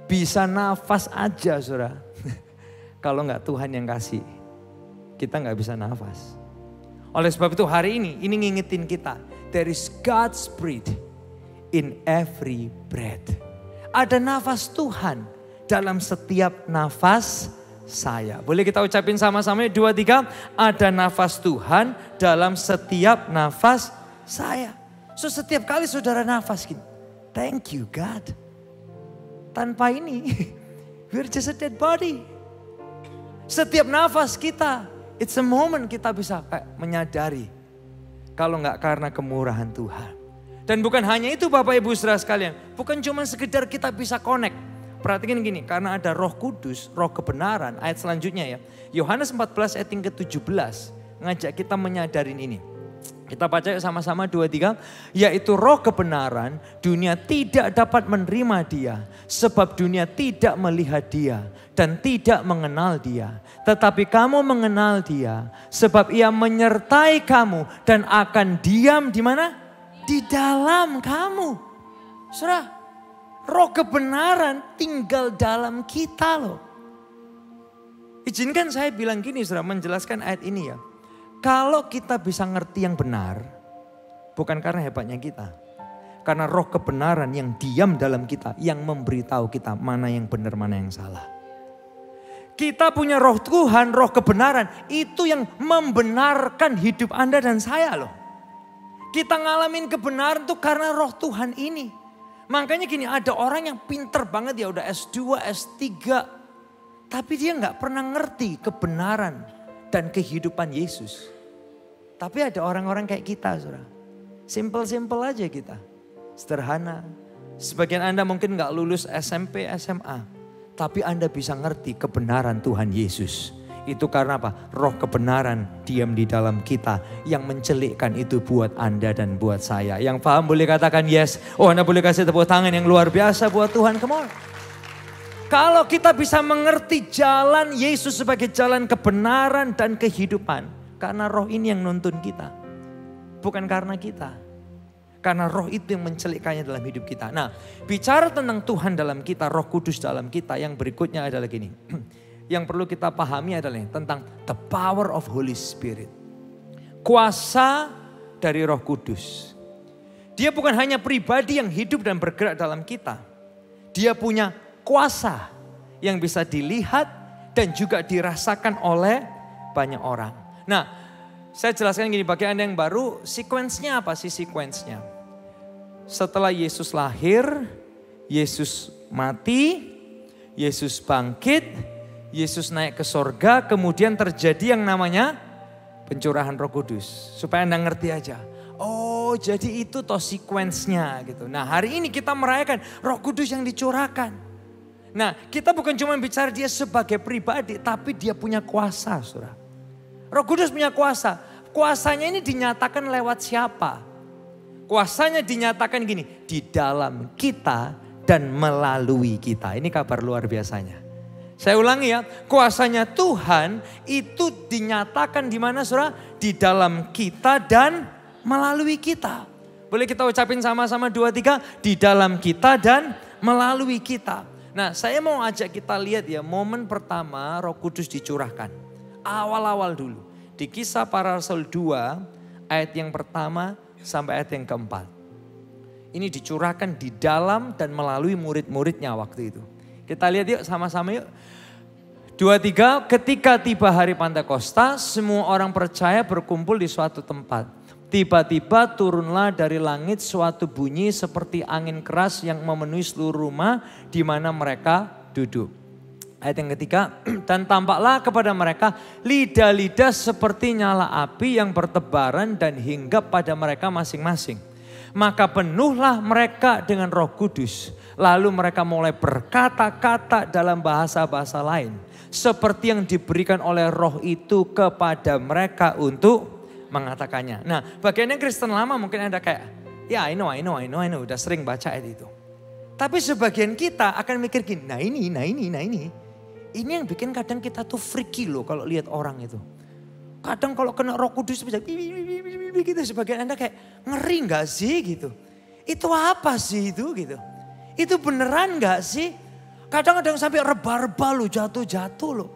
Bisa nafas aja saudara. Kalau enggak Tuhan yang kasih, kita enggak bisa nafas. Oleh sebab itu hari ini ngingetin kita. There is God's breath in every breath. Ada nafas Tuhan dalam setiap nafas saya. Boleh kita ucapin sama-sama 2, 3. Ada nafas Tuhan dalam setiap nafas saya. So setiap kali saudara nafas gini, thank you God. Tanpa ini, we're just a dead body. Setiap nafas kita, it's a moment kita bisa menyadari. Kalau nggak karena kemurahan Tuhan. Dan bukan hanya itu Bapak Ibu saudara sekalian. Bukan cuma sekedar kita bisa connect. Perhatikan gini, karena ada Roh Kudus, Roh kebenaran. Ayat selanjutnya ya. Yohanes 14 ayat yang ke-17 ngajak kita menyadarin ini. Kita baca sama-sama 2, 3. Yaitu roh kebenaran, dunia tidak dapat menerima dia. Sebab dunia tidak melihat dia dan tidak mengenal dia. Tetapi kamu mengenal dia. Sebab ia menyertai kamu dan akan diam di mana? Di dalam kamu. Saudara, roh kebenaran tinggal dalam kita loh. Izinkan saya bilang gini saudara, menjelaskan ayat ini ya. Kalau kita bisa ngerti yang benar, bukan karena hebatnya kita. Karena roh kebenaran yang diam dalam kita, yang memberitahu kita mana yang benar, mana yang salah. Kita punya roh Tuhan, roh kebenaran, itu yang membenarkan hidup Anda dan saya loh. Kita ngalamin kebenaran tuh karena roh Tuhan ini. Makanya gini, ada orang yang pinter banget ya, udah S2, S3. Tapi dia gak pernah ngerti kebenaran dan kehidupan Yesus. Tapi ada orang-orang kayak kita, saudara. Simple-simple aja kita. Sederhana. Sebagian Anda mungkin gak lulus SMP, SMA. Tapi Anda bisa ngerti kebenaran Tuhan Yesus. Itu karena apa? Roh kebenaran diam di dalam kita. Yang mencelikkan itu buat Anda dan buat saya. Yang paham boleh katakan yes. Oh, Anda boleh kasih tepuk tangan yang luar biasa buat Tuhan. Come on. Kalau kita bisa mengerti jalan Yesus sebagai jalan kebenaran dan kehidupan. Karena roh ini yang nuntun kita. Bukan karena kita. Karena roh itu yang mencelikkannya dalam hidup kita. Nah, bicara tentang Tuhan dalam kita, Roh Kudus dalam kita, yang berikutnya adalah gini. Yang perlu kita pahami adalah tentang the power of Holy Spirit. Kuasa dari Roh Kudus. Dia bukan hanya pribadi yang hidup dan bergerak dalam kita. Dia punya kuasa yang bisa dilihat dan juga dirasakan oleh banyak orang. Nah, saya jelaskan gini, bagi Anda yang baru, sequence-nya apa sih sequence-nya? Setelah Yesus lahir, Yesus mati, Yesus bangkit, Yesus naik ke sorga, kemudian terjadi yang namanya pencurahan Roh Kudus. Supaya Anda ngerti aja. Oh, jadi itu toh sequence-nya gitu. Nah, hari ini kita merayakan Roh Kudus yang dicurahkan. Nah, kita bukan cuma bicara dia sebagai pribadi, tapi dia punya kuasa, Saudara. Roh Kudus punya kuasa. Kuasanya ini dinyatakan lewat siapa? Kuasanya dinyatakan gini, di dalam kita dan melalui kita. Ini kabar luar biasanya. Saya ulangi ya, kuasanya Tuhan itu dinyatakan di mana, Saudara? Di dalam kita dan melalui kita. Boleh kita ucapin sama-sama 2, 3, di dalam kita dan melalui kita. Nah, saya mau ajak kita lihat ya, momen pertama Roh Kudus dicurahkan. Awal-awal dulu. Di Kisah Para Rasul 2, ayat yang pertama sampai ayat yang keempat. Ini dicurahkan di dalam dan melalui murid-muridnya waktu itu. Kita lihat yuk sama-sama yuk. 2, 3, ketika tiba hari Pentakosta, semua orang percaya berkumpul di suatu tempat. Tiba-tiba turunlah dari langit suatu bunyi seperti angin keras yang memenuhi seluruh rumah di mana mereka duduk. Ayat yang ketiga, dan tampaklah kepada mereka lidah-lidah seperti nyala api yang bertebaran dan hinggap pada mereka masing-masing. Maka penuhlah mereka dengan Roh Kudus. Lalu mereka mulai berkata-kata dalam bahasa-bahasa lain. Seperti yang diberikan oleh Roh itu kepada mereka untuk mengatakannya. Nah, bagiannya Kristen lama mungkin ada kayak, ya I know, udah sering baca ayat itu. Tapi sebagian kita akan mikir gini, nah ini. Ini yang bikin kadang kita tuh freaky loh kalau lihat orang itu. Kadang kalau kena Roh Kudus bisa gitu. Sebagian Anda kayak ngeri gak sih gitu. Itu apa sih itu gitu. Itu beneran gak sih? Kadang ada yang sampai reba-reba loh, jatuh-jatuh loh.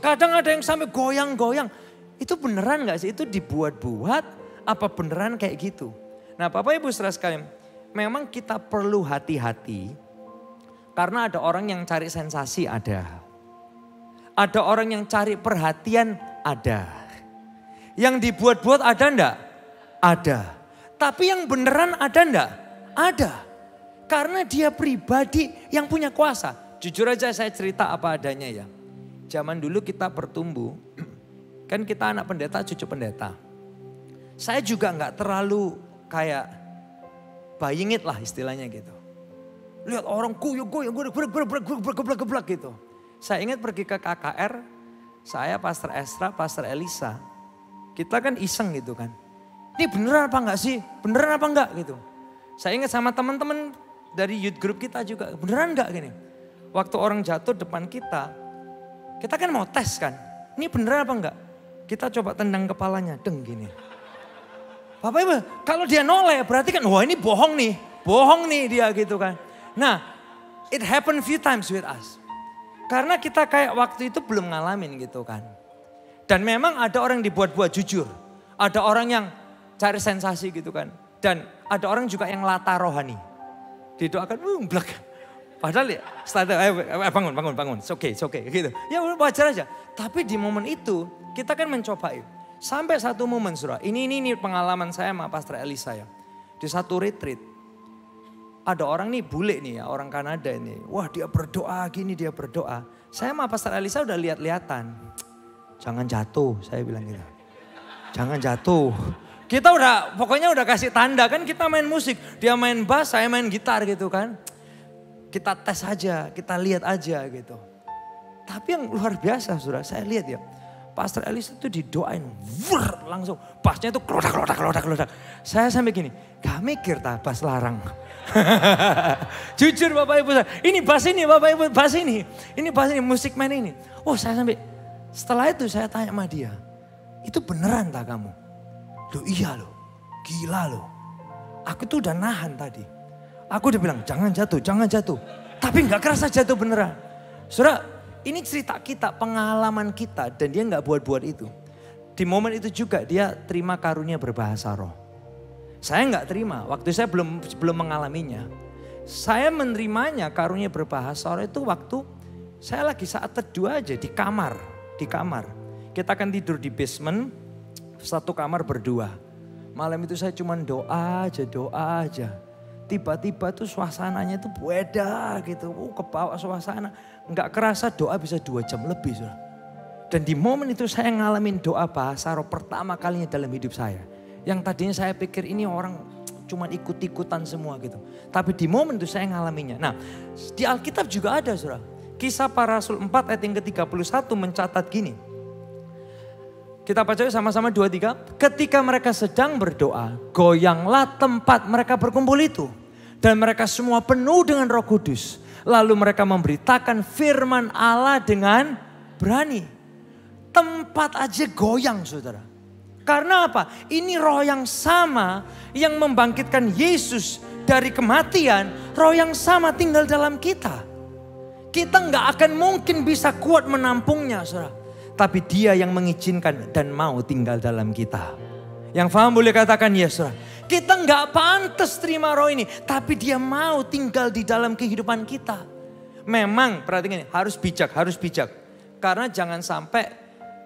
Kadang ada yang sampai goyang-goyang. Itu beneran gak sih? Itu dibuat-buat apa beneran kayak gitu. Nah Bapak Ibu saudara sekalian, memang kita perlu hati-hati. Karena ada orang yang cari sensasi ada. Ada orang yang cari perhatian ada. Yang dibuat-buat ada enggak? Ada. Tapi yang beneran ada enggak? Ada. Karena dia pribadi yang punya kuasa. Jujur aja saya cerita apa adanya ya. Zaman dulu kita bertumbuh. Kan kita anak pendeta, cucu pendeta. Saya juga enggak terlalu kayak buying it lah istilahnya gitu. Lihat orang goyang-goyang, geblak gitu. Saya ingat pergi ke KKR, saya, Pastor Esra, Pastor Elisa. Kita kan iseng gitu kan. Ini beneran apa enggak sih? Beneran apa enggak gitu. Saya ingat sama teman-teman dari youth group kita juga. Beneran enggak gini. Waktu orang jatuh depan kita kan mau tes kan. Ini beneran apa enggak? Kita coba tendang kepalanya, deng gini. Bapak Ibu, kalau dia noleh berarti kan wah ini bohong nih dia gitu kan. Nah, it happened few times with us. Karena kita kayak waktu itu belum ngalamin gitu kan. Dan memang ada orang yang dibuat-buat jujur. Ada orang yang cari sensasi gitu kan. Dan ada orang juga yang lata rohani. Didoakan, blak. Padahal ya, bangun. It's okay gitu. Ya wajar aja. Tapi di momen itu kita kan mencoba. Sampai satu momen Saudara. Ini pengalaman saya sama Pastor Elisa ya. Di satu retreat. Ada orang nih bule nih ya, orang Kanada ini. Wah dia berdoa gini, dia berdoa. Saya sama Pastor Elisa udah lihat-lihatan. Jangan jatuh, saya bilang gitu. Jangan jatuh. Kita pokoknya udah kasih tanda kan kita main musik. Dia main bass, saya main gitar gitu kan. Kita tes aja, kita lihat aja gitu. Tapi yang luar biasa Saudara, saya lihat ya. Pastor Elisa tuh didoain, langsung bassnya itu kelodak. Saya sampai gini, gak mikir bass larang. Jujur Bapak Ibu, ini bass ini Bapak Ibu, bass ini. Ini bass ini, musik main ini. Oh saya sampai, setelah itu saya tanya sama dia, itu beneran tak kamu? Loh iya loh, gila loh. Aku tuh udah nahan tadi. Aku udah bilang jangan jatuh, jangan jatuh. Tapi gak kerasa jatuh beneran. Saudara, ini cerita kita, pengalaman kita. Dan dia gak buat-buat itu. Di momen itu juga dia terima karunia berbahasa roh. Saya gak terima, waktu saya belum mengalaminya. Saya menerimanya karunia berbahasa roh itu waktu saya lagi saat teduh aja di kamar. Kita akan tidur di basement, satu kamar berdua. Malam itu saya cuma doa aja. Tiba-tiba tuh suasananya tuh beda gitu. Ke bawah suasana. Nggak kerasa doa bisa 2 jam lebih. Saudara. Dan di momen itu saya ngalamin doa bahasa roh pertama kalinya dalam hidup saya. Yang tadinya saya pikir ini orang cuma ikut-ikutan semua gitu. Tapi di momen itu saya ngalaminnya. Nah di Alkitab juga ada saudara. Kisah Para Rasul 4 ayat yang ke-31 mencatat gini. Kita baca sama-sama 2-3. Ketika mereka sedang berdoa, goyanglah tempat mereka berkumpul itu. Dan mereka semua penuh dengan Roh Kudus. Lalu mereka memberitakan firman Allah dengan berani. Tempat aja goyang saudara. Karena apa? Ini roh yang sama yang membangkitkan Yesus dari kematian. Roh yang sama tinggal dalam kita. Kita nggak akan mungkin bisa kuat menampungnya saudara. Tapi dia yang mengizinkan dan mau tinggal dalam kita. Yang paham boleh katakan yes. Kita nggak pantas terima roh ini. Tapi dia mau tinggal di dalam kehidupan kita. Memang perhatikan ini harus bijak. Karena jangan sampai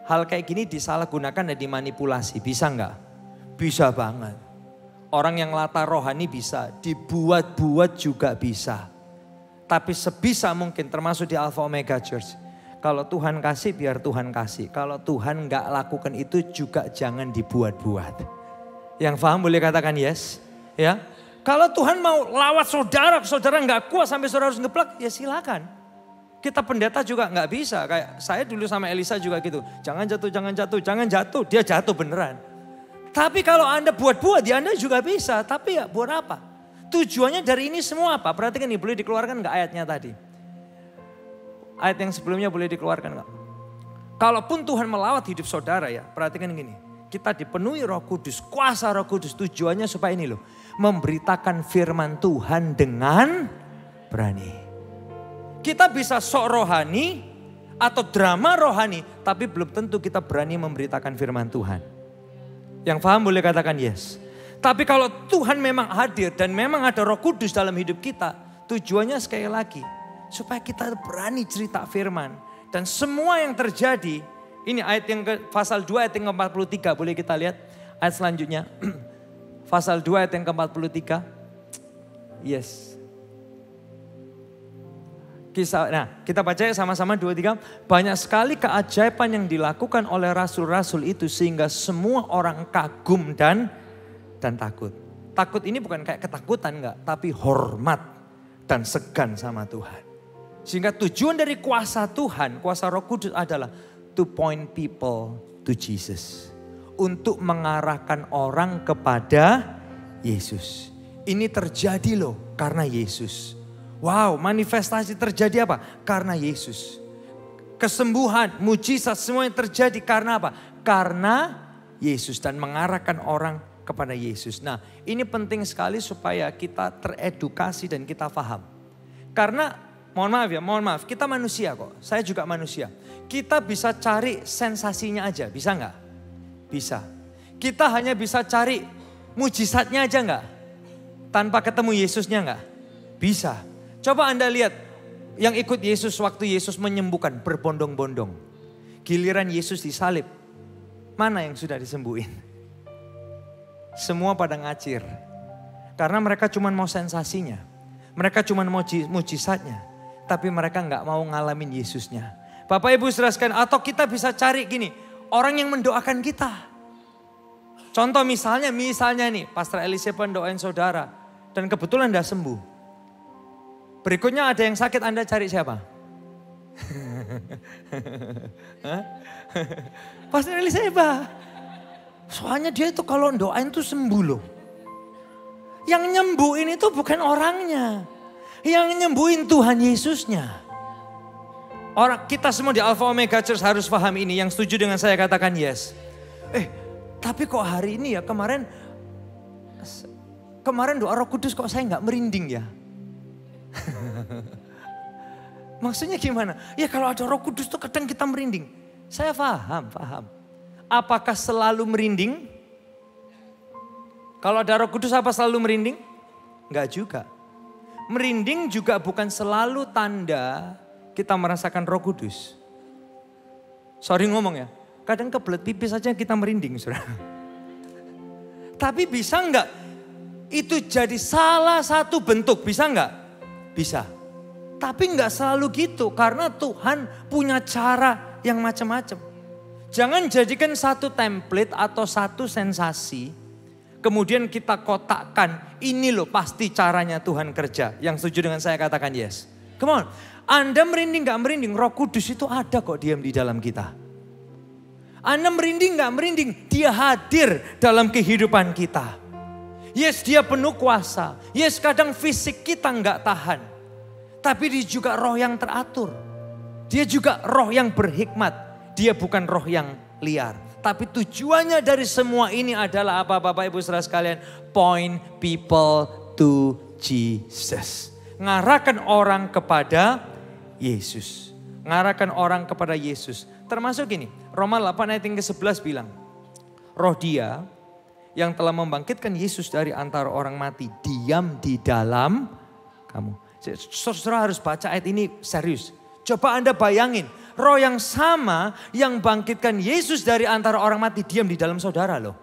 hal kayak gini disalahgunakan dan dimanipulasi. Bisa nggak? Bisa banget. Orang yang latar rohani bisa. Dibuat-buat juga bisa. Tapi sebisa mungkin termasuk di Alpha Omega Church. Kalau Tuhan kasih biar Tuhan kasih. Kalau Tuhan gak lakukan itu juga jangan dibuat-buat. Yang paham boleh katakan yes. Ya. Kalau Tuhan mau lawat saudara gak kuat sampai saudara harus ngeplak. Ya silakan. Kita pendeta juga gak bisa. Kayak saya dulu sama Elisa juga gitu. Jangan jatuh. Dia jatuh beneran. Tapi kalau Anda buat-buat ya Anda juga bisa. Tapi ya buat apa? Tujuannya dari ini semua apa? Perhatikan nih boleh dikeluarkan gak ayatnya tadi? Ayat yang sebelumnya boleh dikeluarkan gak? Kalaupun Tuhan melawat hidup saudara ya, perhatikan gini. Kita dipenuhi Roh Kudus, kuasa Roh Kudus. Tujuannya supaya ini loh. Memberitakan firman Tuhan dengan berani. Kita bisa sok rohani atau drama rohani. Tapi belum tentu kita berani memberitakan firman Tuhan. Yang paham boleh katakan yes. Tapi kalau Tuhan memang hadir dan memang ada Roh Kudus dalam hidup kita. Tujuannya sekali lagi. Supaya kita berani cerita firman. Dan semua yang terjadi. Ini ayat yang pasal 2 ayat yang ke-43. Boleh kita lihat ayat selanjutnya. Pasal 2 ayat yang ke-43. Yes. Kita baca sama-sama 2-3. Banyak sekali keajaiban yang dilakukan oleh rasul-rasul itu. Sehingga semua orang kagum dan takut. Takut ini bukan kayak ketakutan enggak. Tapi hormat dan segan sama Tuhan. Sehingga tujuan dari kuasa Tuhan, kuasa Roh Kudus adalah to point people to Jesus. Untuk mengarahkan orang kepada Yesus. Ini terjadi loh karena Yesus. Wow, manifestasi terjadi apa? Karena Yesus. Kesembuhan, mujizat semua yang terjadi karena apa? Karena Yesus dan mengarahkan orang kepada Yesus. Nah, ini penting sekali supaya kita teredukasi dan kita paham. Karena mohon maaf, kita manusia kok. Saya juga manusia. Kita bisa cari sensasinya aja, bisa nggak? Bisa. Kita hanya bisa cari mujizatnya aja nggak? Tanpa ketemu Yesusnya nggak? Bisa. Coba Anda lihat yang ikut Yesus waktu Yesus menyembuhkan berbondong-bondong. Giliran Yesus disalib, mana yang sudah disembuhin? Semua pada ngacir. Karena mereka cuma mau sensasinya. Mereka cuma mau mujizatnya. Tapi mereka nggak mau ngalamin Yesusnya. Bapak Ibu saudara, atau kita bisa cari gini. Orang yang mendoakan kita. Contoh misalnya nih. Pastor Elise doain saudara. Dan kebetulan udah sembuh. Berikutnya ada yang sakit, Anda cari siapa? Pastor Elise soalnya dia itu kalau doain tuh sembuh loh. Yang nyembuhin itu bukan orangnya. Yang nyembuhin Tuhan Yesusnya. Orang kita semua di Alpha Omega Church harus paham ini. Yang setuju dengan saya katakan yes. Tapi kok hari ini ya kemarin kemarin doa Roh Kudus kok saya nggak merinding ya? Maksudnya gimana? Ya kalau ada Roh Kudus tuh kadang kita merinding. Saya paham. Apakah selalu merinding? Kalau ada Roh Kudus apa selalu merinding? Enggak juga. Merinding juga bukan selalu tanda kita merasakan Roh Kudus. Sorry ngomong ya. Kadang kebelet pipis saja kita merinding, saudara. Tapi bisa enggak itu jadi salah satu bentuk? Bisa enggak? Bisa. Tapi enggak selalu gitu karena Tuhan punya cara yang macam-macam. Jangan jadikan satu template atau satu sensasi. Kemudian kita kotakkan, ini loh pasti caranya Tuhan kerja. Yang setuju dengan saya katakan yes. Come on. Anda merinding enggak merinding, Roh Kudus itu ada kok diam di dalam kita. Anda merinding enggak merinding, dia hadir dalam kehidupan kita. Yes, dia penuh kuasa. Yes, kadang fisik kita enggak tahan. Tapi dia juga roh yang teratur. Dia juga roh yang berhikmat. Dia bukan roh yang liar. Tapi tujuannya dari semua ini adalah apa Bapak Ibu Saudara sekalian? Point people to Jesus. Ngarahkan orang kepada Yesus. Ngarahkan orang kepada Yesus. Termasuk ini, Roma 8 ayat yang ke-11 bilang. Roh dia yang telah membangkitkan Yesus dari antara orang mati diam di dalam kamu. Saudara harus baca ayat ini serius. Coba Anda bayangin, roh yang sama yang bangkitkan Yesus dari antara orang mati diam di dalam saudara loh.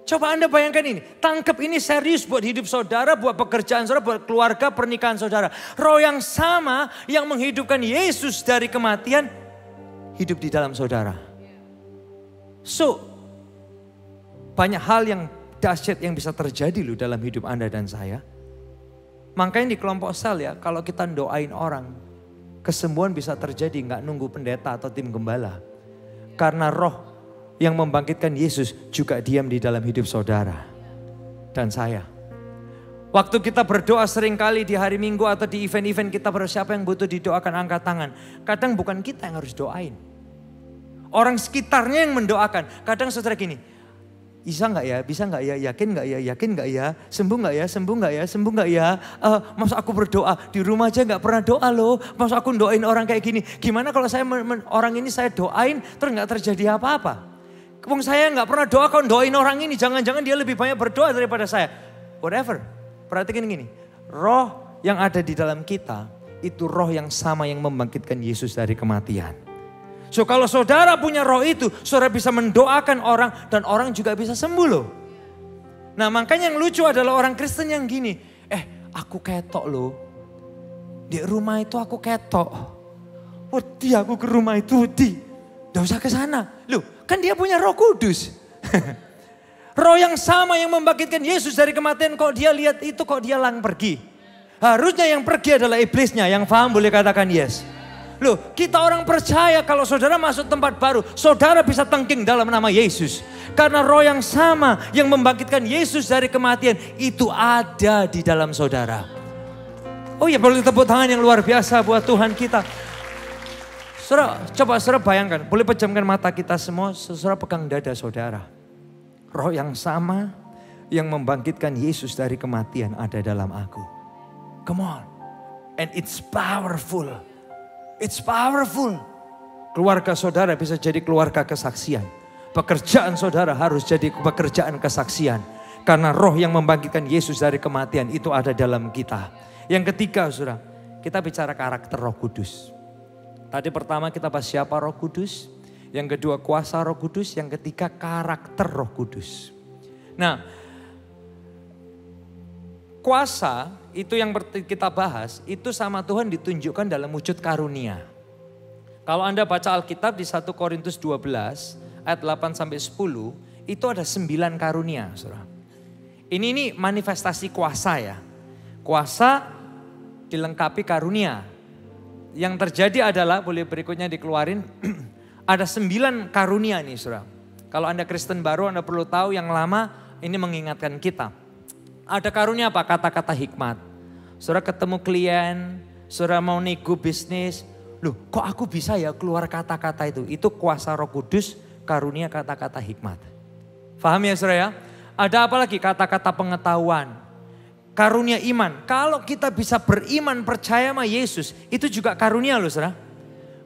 Coba Anda bayangkan ini, tangkap ini serius buat hidup saudara, buat pekerjaan saudara, buat keluarga, pernikahan saudara. Roh yang sama yang menghidupkan Yesus dari kematian hidup di dalam saudara. So, banyak hal yang dahsyat yang bisa terjadi loh dalam hidup Anda dan saya. Makanya di kelompok sel ya, kalau kita doain orang, kesembuhan bisa terjadi nggak nunggu pendeta atau tim gembala. Karena roh yang membangkitkan Yesus juga diam di dalam hidup saudara dan saya. Waktu kita berdoa seringkali di hari Minggu atau di event-event kita siapa yang butuh didoakan angkat tangan. Kadang bukan kita yang harus doain. Orang sekitarnya yang mendoakan. Kadang saudara gini. Bisa nggak ya? Bisa nggak ya? Yakin nggak ya? Yakin nggak ya? Sembuh nggak ya? Sembuh nggak ya? Sembuh nggak ya? Masa aku berdoa di rumah aja nggak pernah doa loh. Masa aku doain orang kayak gini? Gimana kalau saya orang ini saya doain terus nggak terjadi apa-apa? Wong saya nggak pernah doa kau doain orang ini. Jangan-jangan dia lebih banyak berdoa daripada saya. Whatever. Perhatikan gini. Roh yang ada di dalam kita itu roh yang sama yang membangkitkan Yesus dari kematian. So kalau saudara punya roh itu, saudara bisa mendoakan orang dan orang juga bisa sembuh loh. Nah makanya yang lucu adalah orang Kristen yang gini, aku ketok loh. Di rumah itu aku ketok. Wedi aku ke rumah itu wedi. Gak usah ke sana. Loh kan dia punya Roh Kudus. Roh yang sama yang membangkitkan Yesus dari kematian, kok dia lihat itu kok dia lang pergi. Harusnya yang pergi adalah iblisnya, yang paham boleh katakan yes. Loh, kita orang percaya kalau saudara masuk tempat baru, saudara bisa tengking dalam nama Yesus. Karena roh yang sama yang membangkitkan Yesus dari kematian itu ada di dalam saudara. Oh ya, boleh tepuk tangan yang luar biasa buat Tuhan kita. Saudara, coba saudara bayangkan, boleh pejamkan mata kita semua, saudara pegang dada saudara. Roh yang sama yang membangkitkan Yesus dari kematian ada dalam aku. Come on. And it's powerful. It's powerful. Keluarga saudara bisa jadi keluarga kesaksian. Pekerjaan saudara harus jadi pekerjaan kesaksian. Karena roh yang membangkitkan Yesus dari kematian itu ada dalam kita. Yang ketiga saudara, kita bicara karakter Roh Kudus. Tadi pertama kita bahas siapa Roh Kudus. Yang kedua kuasa Roh Kudus. Yang ketiga karakter Roh Kudus. Nah, kuasa itu yang kita bahas, itu sama Tuhan ditunjukkan dalam wujud karunia. Kalau Anda baca Alkitab di 1 Korintus 12 ayat 8-10, itu ada 9 karunia. Saudara. Ini manifestasi kuasa ya. Kuasa dilengkapi karunia. Yang terjadi adalah, boleh berikutnya dikeluarin, ada 9 karunia nih saudara. Kalau Anda Kristen baru, Anda perlu tahu yang lama ini mengingatkan kita. Ada karunia apa? Kata-kata hikmat. Saudara ketemu klien, saudara mau nego bisnis. Loh kok aku bisa ya keluar kata-kata itu? Itu kuasa Roh Kudus, karunia kata-kata hikmat. Paham ya saudara ya? Ada apa lagi? Kata-kata pengetahuan. Karunia iman. Kalau kita bisa beriman percaya sama Yesus, itu juga karunia loh saudara.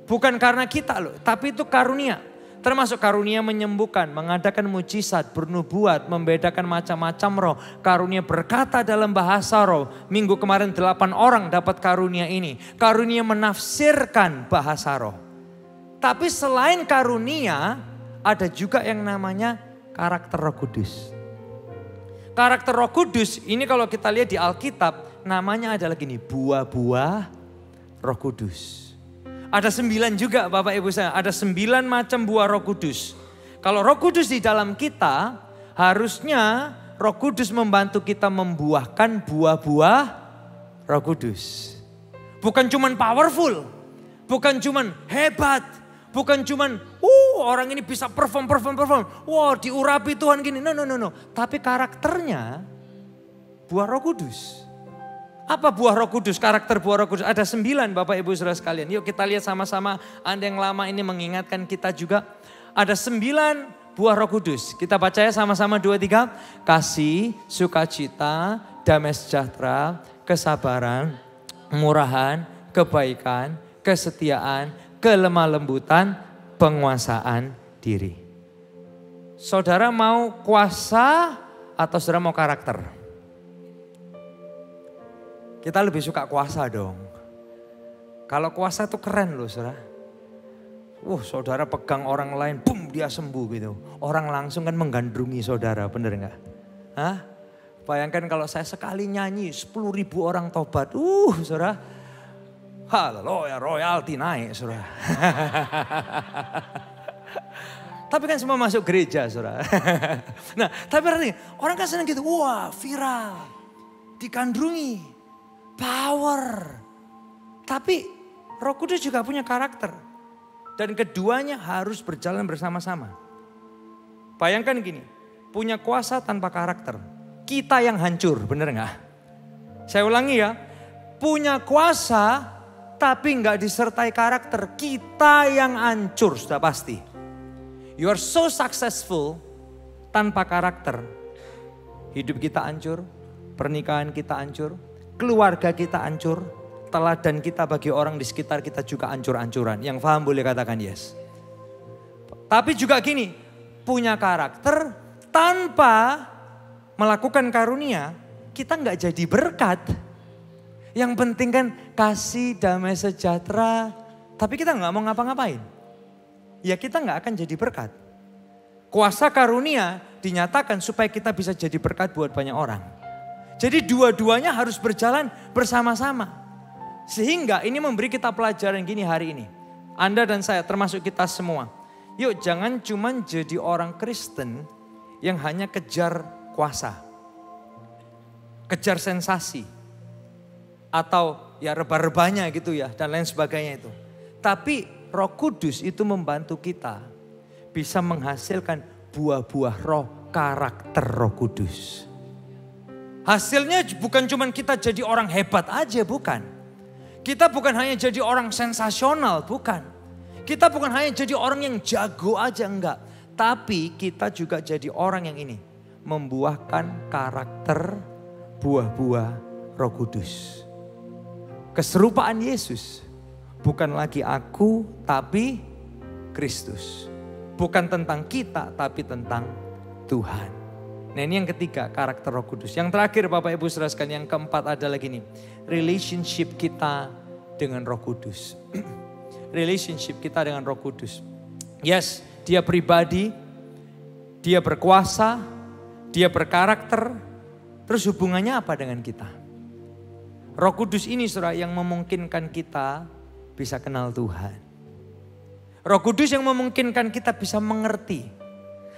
Bukan karena kita loh, tapi itu karunia. Termasuk karunia menyembuhkan, mengadakan mujizat, bernubuat, membedakan macam-macam roh. Karunia berkata dalam bahasa roh. Minggu kemarin 8 orang dapat karunia ini. Karunia menafsirkan bahasa roh. Tapi selain karunia, ada juga yang namanya karakter Roh Kudus. Karakter Roh Kudus ini kalau kita lihat di Alkitab, namanya adalah gini, buah-buah Roh Kudus. Ada 9 juga Bapak Ibu saya, ada 9 macam buah Roh Kudus. Kalau Roh Kudus di dalam kita, harusnya Roh Kudus membantu kita membuahkan buah-buah Roh Kudus. Bukan cuman powerful, bukan cuman hebat, bukan cuman orang ini bisa perform. Wow, diurapi Tuhan gini. No. Tapi karakternya buah Roh Kudus. Apa buah Roh Kudus? Karakter buah Roh Kudus. Ada 9 Bapak Ibu Saudara sekalian. Yuk kita lihat sama-sama. Anda yang lama ini mengingatkan kita juga. Ada 9 buah Roh Kudus. Kita baca ya sama-sama 2, 3. Kasih, sukacita, damai sejahtera, kesabaran, murahan, kebaikan, kesetiaan, kelemah lembutan, penguasaan diri. Saudara mau kuasa atau saudara mau karakter? Kita lebih suka kuasa dong. Kalau kuasa itu keren loh saudara. Saudara pegang orang lain, boom dia sembuh gitu. Orang langsung kan menggandrungi saudara, bener gak? Hah? Bayangkan kalau saya sekali nyanyi 10.000 orang tobat. Saudara. Haleluya, royalti naik saudara. Tapi kan semua masuk gereja saudara. Nah tapi berarti orang kan senang gitu. Wah viral, digandrungi, power. Tapi Roh Kudus juga punya karakter. Dan keduanya harus berjalan bersama-sama. Bayangkan gini, punya kuasa tanpa karakter. Kita yang hancur, bener gak? Saya ulangi ya, punya kuasa tapi nggak disertai karakter, kita yang hancur sudah pasti. You are so successful tanpa karakter. Hidup kita hancur, pernikahan kita hancur, keluarga kita hancur, teladan kita bagi orang di sekitar kita juga hancur-hancuran. Yang paham boleh katakan yes. Tapi juga gini, punya karakter tanpa melakukan karunia, kita nggak jadi berkat. Yang penting kan kasih, damai sejahtera. Tapi kita gak mau ngapa-ngapain. Ya kita gak akan jadi berkat. Kuasa karunia dinyatakan supaya kita bisa jadi berkat buat banyak orang. Jadi dua-duanya harus berjalan bersama-sama. Sehingga ini memberi kita pelajaran gini hari ini. Anda dan saya termasuk kita semua. Yuk jangan cuman jadi orang Kristen yang hanya kejar kuasa. Kejar sensasi. Atau ya reba-rebanya gitu ya dan lain sebagainya itu. Tapi Roh Kudus itu membantu kita bisa menghasilkan buah-buah roh, karakter Roh Kudus. Hasilnya bukan cuma kita jadi orang hebat aja, bukan. Kita bukan hanya jadi orang sensasional, bukan. Kita bukan hanya jadi orang yang jago aja, enggak. Tapi kita juga jadi orang yang ini, membuahkan karakter buah-buah Roh Kudus. Keserupaan Yesus bukan lagi aku tapi Kristus. Bukan tentang kita tapi tentang Tuhan. Nah ini yang ketiga, karakter Roh Kudus. Yang terakhir Bapak Ibu Saudara sekalian, yang keempat adalah gini, relationship kita dengan Roh Kudus. Relationship kita dengan Roh Kudus. Yes, dia pribadi, dia berkuasa, dia berkarakter. Terus hubungannya apa dengan kita? Roh Kudus ini saudara yang memungkinkan kita bisa kenal Tuhan. Roh Kudus yang memungkinkan kita bisa mengerti.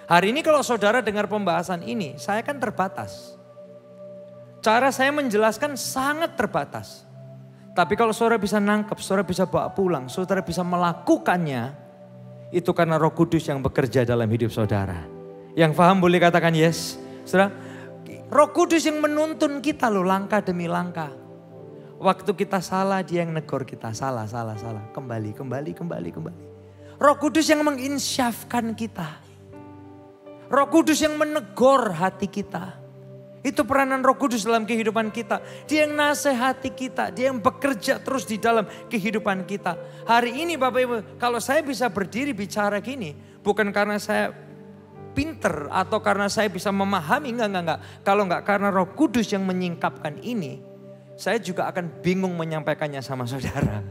Hari ini kalau saudara dengar pembahasan ini, saya kan terbatas. Cara saya menjelaskan sangat terbatas. Tapi kalau saudara bisa nangkep, saudara bisa bawa pulang, saudara bisa melakukannya, itu karena Roh Kudus yang bekerja dalam hidup saudara. Yang paham boleh katakan yes. Saudara, Roh Kudus yang menuntun kita loh langkah demi langkah. Waktu kita salah dia yang negor kita. Salah. Kembali. Roh Kudus yang menginsyafkan kita. Roh Kudus yang menegur hati kita. Itu peranan Roh Kudus dalam kehidupan kita. Dia yang nasihati kita, dia yang bekerja terus di dalam kehidupan kita. Hari ini Bapak Ibu, kalau saya bisa berdiri bicara gini, bukan karena saya pinter atau karena saya bisa memahami, enggak. Kalau enggak karena Roh Kudus yang menyingkapkan ini, saya juga akan bingung menyampaikannya sama saudara.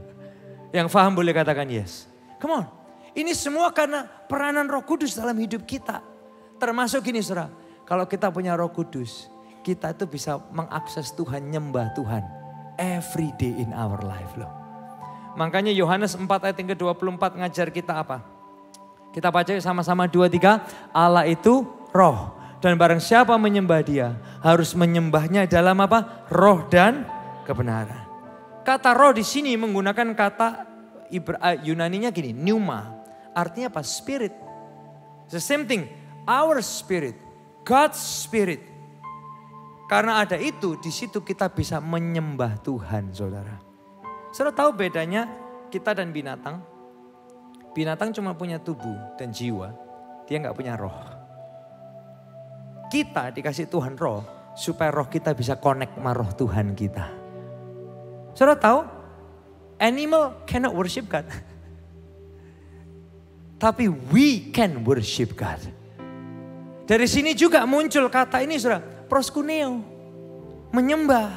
Yang paham boleh katakan yes. Come on. Ini semua karena peranan Roh Kudus dalam hidup kita. Termasuk gini saudara, kalau kita punya Roh Kudus, kita itu bisa mengakses Tuhan, nyembah Tuhan every day in our life loh. Makanya Yohanes 4 ayat yang ke-24 ngajar kita apa? Kita baca sama-sama 2-3. Allah itu roh. Dan barang siapa menyembah dia harus menyembahnya dalam apa? Roh dan kebenaran. Kata roh di sini menggunakan kata Yunaninya gini, pneuma. Artinya apa? Spirit. The same thing. Our spirit. God's spirit. Karena ada itu, di situ kita bisa menyembah Tuhan, saudara. Saudara tahu bedanya kita dan binatang? Binatang cuma punya tubuh dan jiwa, dia nggak punya roh. Kita dikasih Tuhan roh, supaya roh kita bisa connect sama roh Tuhan kita. Saudara tahu, animal cannot worship God. Tapi we can worship God. Dari sini juga muncul kata ini saudara. Proskuneo, menyembah.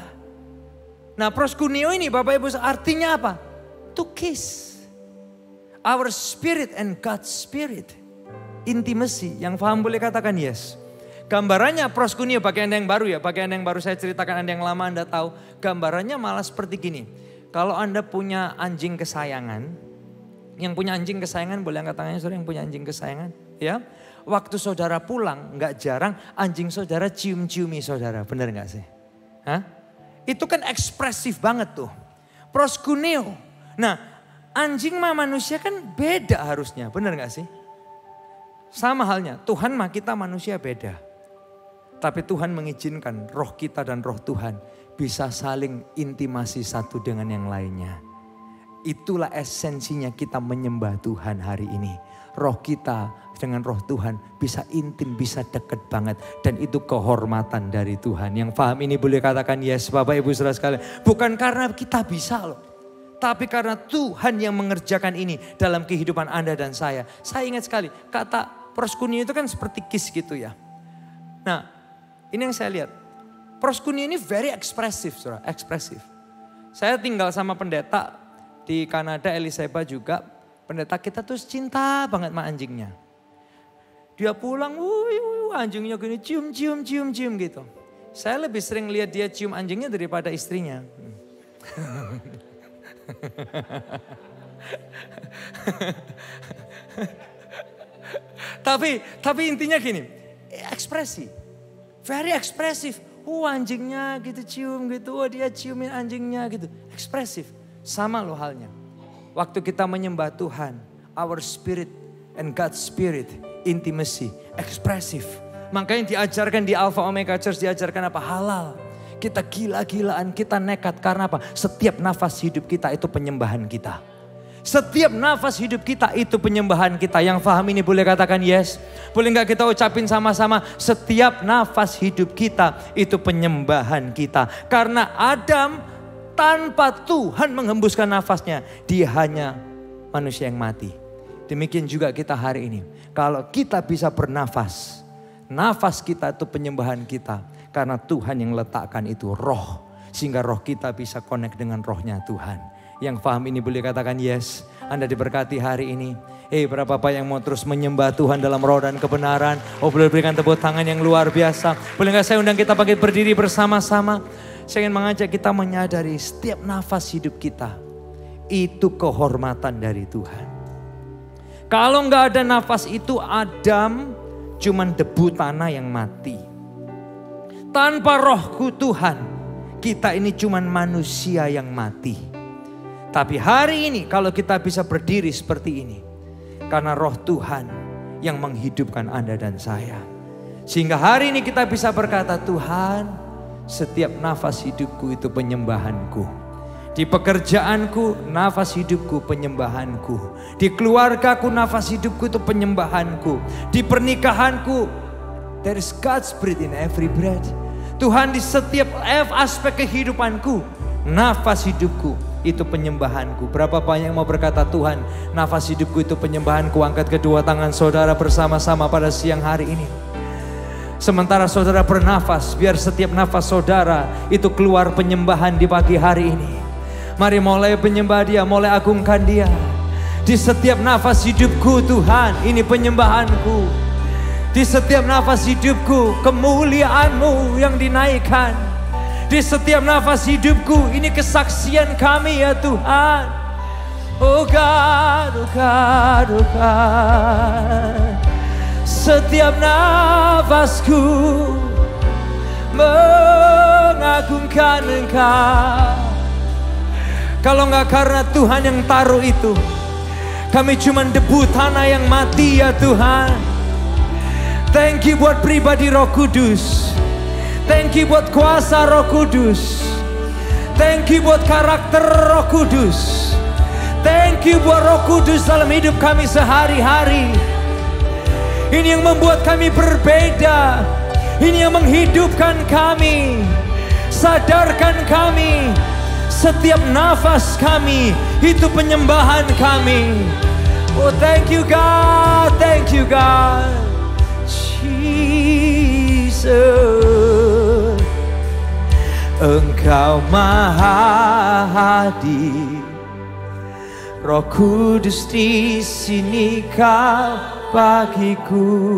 Nah proskuneo ini Bapak Ibu artinya apa? To kiss. Our spirit and God's spirit. Intimacy, yang paham boleh katakan yes. Gambarannya proskuneo bagi Anda yang baru ya. Bagi Anda yang baru saya ceritakan, Anda yang lama Anda tahu. Gambarannya malah seperti gini. Kalau Anda punya anjing kesayangan. Yang punya anjing kesayangan boleh angkat tangannya saudara yang punya anjing kesayangan. Ya. Waktu saudara pulang, nggak jarang anjing saudara cium-ciumi saudara, benar nggak sih? Hah? Itu kan ekspresif banget tuh, proskuneo. Nah, anjing sama manusia kan beda harusnya, benar nggak sih? Sama halnya, Tuhan mah kita manusia beda. Tapi Tuhan mengizinkan roh kita dan roh Tuhan bisa saling intimasi satu dengan yang lainnya. Itulah esensinya kita menyembah Tuhan hari ini. Roh kita dengan roh Tuhan bisa intim, bisa dekat banget. Dan itu kehormatan dari Tuhan. Yang paham ini boleh katakan yes Bapak Ibu saudara sekalian. Bukan karena kita bisa loh. Tapi karena Tuhan yang mengerjakan ini dalam kehidupan Anda dan saya. Saya ingat sekali kata proskuneo itu kan seperti kiss gitu ya. Nah ini yang saya lihat. Proskuneo ini very ekspresif saudara, ekspresif. Saya tinggal sama pendeta di Kanada, Eliseba juga. Pendeta kita tuh cinta banget sama anjingnya. Dia pulang, anjingnya gini cium gitu. Saya lebih sering lihat dia cium anjingnya daripada istrinya. Tapi intinya gini, ekspresi, very ekspresif. Anjingnya gitu cium gitu, dia ciumin anjingnya gitu, ekspresif. Sama loh halnya. Waktu kita menyembah Tuhan, our spirit and God's spirit, intimacy, ekspresif. Makanya diajarkan di Alpha Omega Church, diajarkan apa? Halal. Kita gila-gilaan, kita nekat. Karena apa? Setiap nafas hidup kita itu penyembahan kita. Setiap nafas hidup kita itu penyembahan kita. Yang paham ini boleh katakan yes. Boleh gak kita ucapin sama-sama? Setiap nafas hidup kita itu penyembahan kita. Karena Adam tanpa Tuhan menghembuskan nafasnya, dia hanya manusia yang mati. Demikian juga kita hari ini. Kalau kita bisa bernafas, nafas kita itu penyembahan kita. Karena Tuhan yang letakkan itu roh. Sehingga roh kita bisa connect dengan rohnya Tuhan. Yang paham ini boleh katakan yes. Anda diberkati hari ini. Berapa Bapak yang mau terus menyembah Tuhan dalam roh dan kebenaran. Boleh berikan tepuk tangan yang luar biasa. Boleh gak saya undang kita bangkit berdiri bersama-sama. Saya ingin mengajak kita menyadari setiap nafas hidup kita. Itu kehormatan dari Tuhan. Kalau nggak ada nafas itu Adam cuman debu tanah yang mati. Tanpa rohku Tuhan, kita ini cuman manusia yang mati. Tapi hari ini kalau kita bisa berdiri seperti ini. Karena roh Tuhan yang menghidupkan Anda dan saya. Sehingga hari ini kita bisa berkata Tuhan, setiap nafas hidupku itu penyembahanku. Di pekerjaanku, nafas hidupku penyembahanku. Di keluargaku, nafas hidupku itu penyembahanku. Di pernikahanku, There is God's breath in every breath. Tuhan, di setiap aspek kehidupanku, nafas hidupku itu penyembahanku. Berapa banyak yang mau berkata, Tuhan, nafas hidupku itu penyembahanku. Angkat kedua tangan saudara bersama-sama pada siang hari ini. Sementara saudara bernafas, biar setiap nafas saudara itu keluar penyembahan di pagi hari ini. Mari mulai penyembah Dia, mulai agungkan Dia. Di setiap nafas hidupku Tuhan, ini penyembahanku. Di setiap nafas hidupku, kemuliaan-Mu yang dinaikkan. Di setiap nafas hidupku, ini kesaksian kami ya Tuhan. Oh God, oh God, oh God. Setiap nafasku mengagungkan Engkau. Kalau nggak karena Tuhan yang taruh itu, kami cuma debu tanah yang mati ya Tuhan. Thank you buat pribadi Roh Kudus. Thank you buat kuasa Roh Kudus. Thank you buat karakter Roh Kudus. Thank you buat Roh Kudus dalam hidup kami sehari-hari. Ini yang membuat kami berbeda. Ini yang menghidupkan kami. Sadarkan kami. Setiap nafas kami itu penyembahan kami. Oh thank you God. Thank you God. Jesus, Engkau Maha Hadir. Roh Kudus di sini Kau bagiku.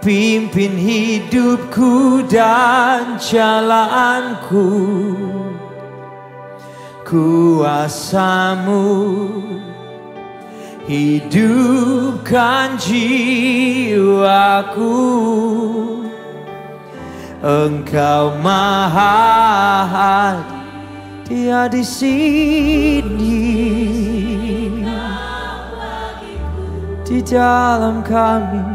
Pimpin hidupku dan jalanku. Kuasa-Mu hidupkan jiwaku. Engkau Maha Hadir. Dia di sini di dalam kami,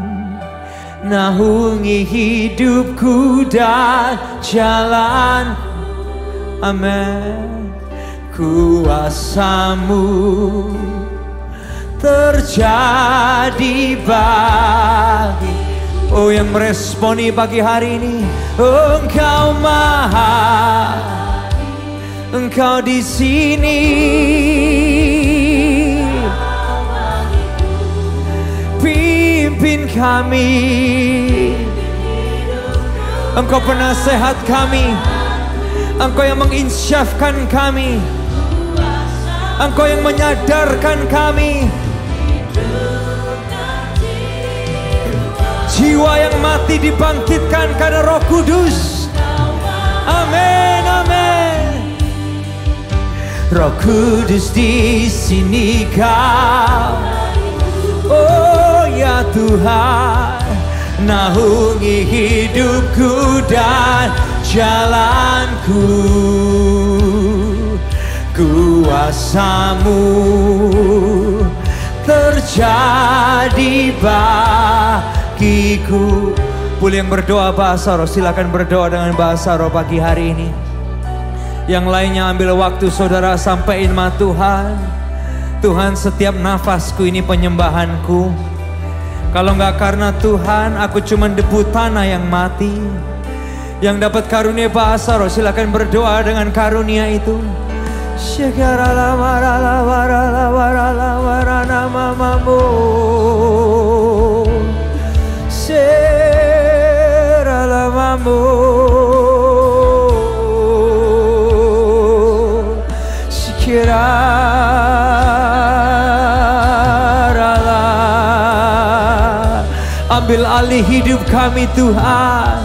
naungi hidupku dan jalan. Amin. Kuasa-Mu terjadi bagi, oh yang meresponi pagi hari ini. Engkau Maha, Engkau di sini. Pimpin kami. Engkau penasehat kami. Engkau yang menginsyafkan kami. Engkau yang menyadarkan kami. Jiwa yang mati dibangkitkan karena Roh Kudus. Amin, amin. Roh Kudus di sini Kau. Oh ya Tuhan, naungi hidupku dan jalanku. Kuasa-Mu terjadi bagiku. Boleh yang berdoa bahasa roh, silakan berdoa dengan bahasa roh pagi hari ini. Yang lainnya ambil waktu saudara sampaikan sama Tuhan. Tuhan, setiap nafasku ini penyembahanku. Kalau enggak karena Tuhan, aku cuma debu tanah yang mati. Yang dapat karunia bahasa roh, silakan berdoa dengan karunia itu. Syekarala warala warala warala warana mamamu. Sherala mamu. Ambil alih hidup kami Tuhan.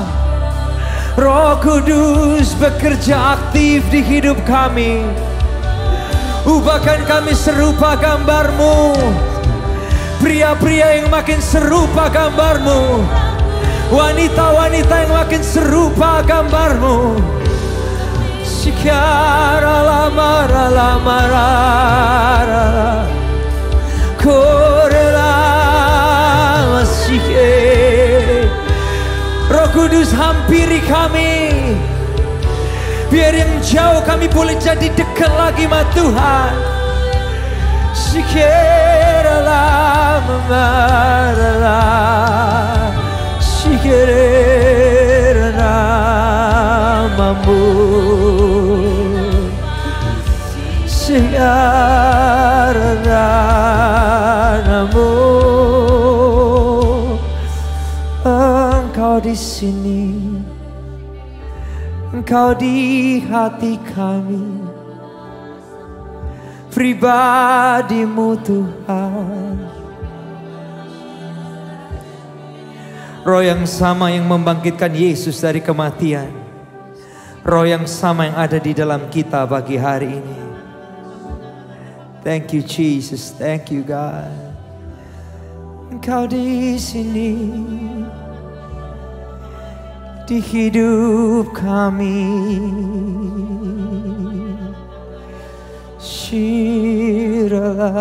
Roh Kudus bekerja aktif di hidup kami. Ubahkan kami serupa gambar-Mu. Pria-pria yang makin serupa gambar-Mu. Wanita-wanita yang makin serupa gambar-Mu. Shikara mara korela masike. Roh Kudus hampiri kami. Biar yang jauh kami boleh jadi dekat lagi sama Tuhan. Shikara la Karena-Mu Engkau di sini, Engkau di hati kami, pribadi-Mu Tuhan. Roh yang sama yang membangkitkan Yesus dari kematian, roh yang sama yang ada di dalam kita pagi hari ini. Thank you Jesus, thank you God. Engkau di sini, di hidup kami. Shiralah.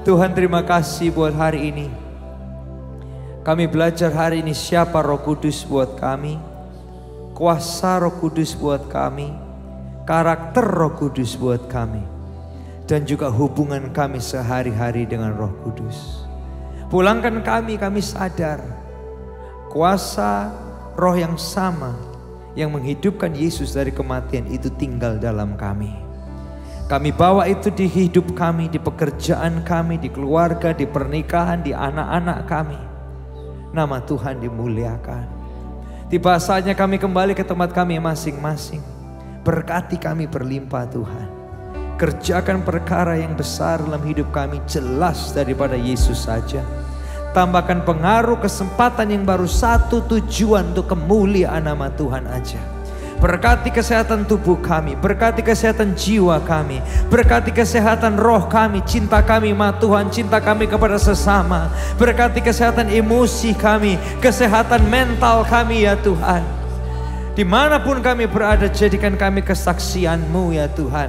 Tuhan, terima kasih buat hari ini. Kami belajar hari ini siapa Roh Kudus buat kami, kuasa Roh Kudus buat kami, karakter Roh Kudus buat kami, dan juga hubungan kami sehari-hari dengan Roh Kudus. Pulangkan kami sadar kuasa Roh yang sama yang menghidupkan Yesus dari kematian itu tinggal dalam kami. Kami bawa itu di hidup kami, di pekerjaan kami, di keluarga, di pernikahan, di anak-anak kami. Nama Tuhan dimuliakan. Tiba saatnya kami kembali ke tempat kami masing-masing. Berkati kami berlimpah Tuhan. Kerjakan perkara yang besar dalam hidup kami, jelas daripada Yesus saja. Tambahkan pengaruh kesempatan yang baru, satu tujuan untuk kemuliaan nama Tuhan aja. Berkati kesehatan tubuh kami, berkati kesehatan jiwa kami, berkati kesehatan roh kami, cinta kami sama Tuhan, cinta kami kepada sesama. Berkati kesehatan emosi kami, kesehatan mental kami ya Tuhan. Dimanapun kami berada, jadikan kami kesaksian-Mu ya Tuhan.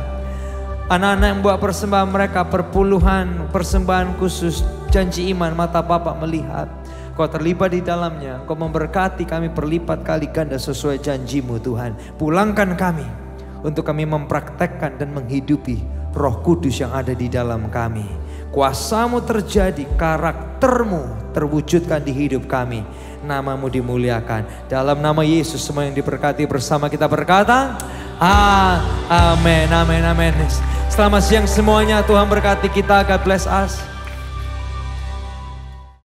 Anak-anak yang buat persembahan mereka, perpuluhan, persembahan khusus, janji iman, mata Bapa melihat. Kau terlibat di dalamnya, Kau memberkati kami berlipat kali ganda sesuai janji-Mu Tuhan. Pulangkan kami untuk kami mempraktekkan dan menghidupi Roh Kudus yang ada di dalam kami. Kuasa-Mu terjadi, karakter-Mu terwujudkan di hidup kami. Nama-Mu dimuliakan. Dalam nama Yesus semua yang diberkati bersama kita berkata, amin, amin, amin. Selamat siang semuanya, Tuhan berkati kita, God bless us.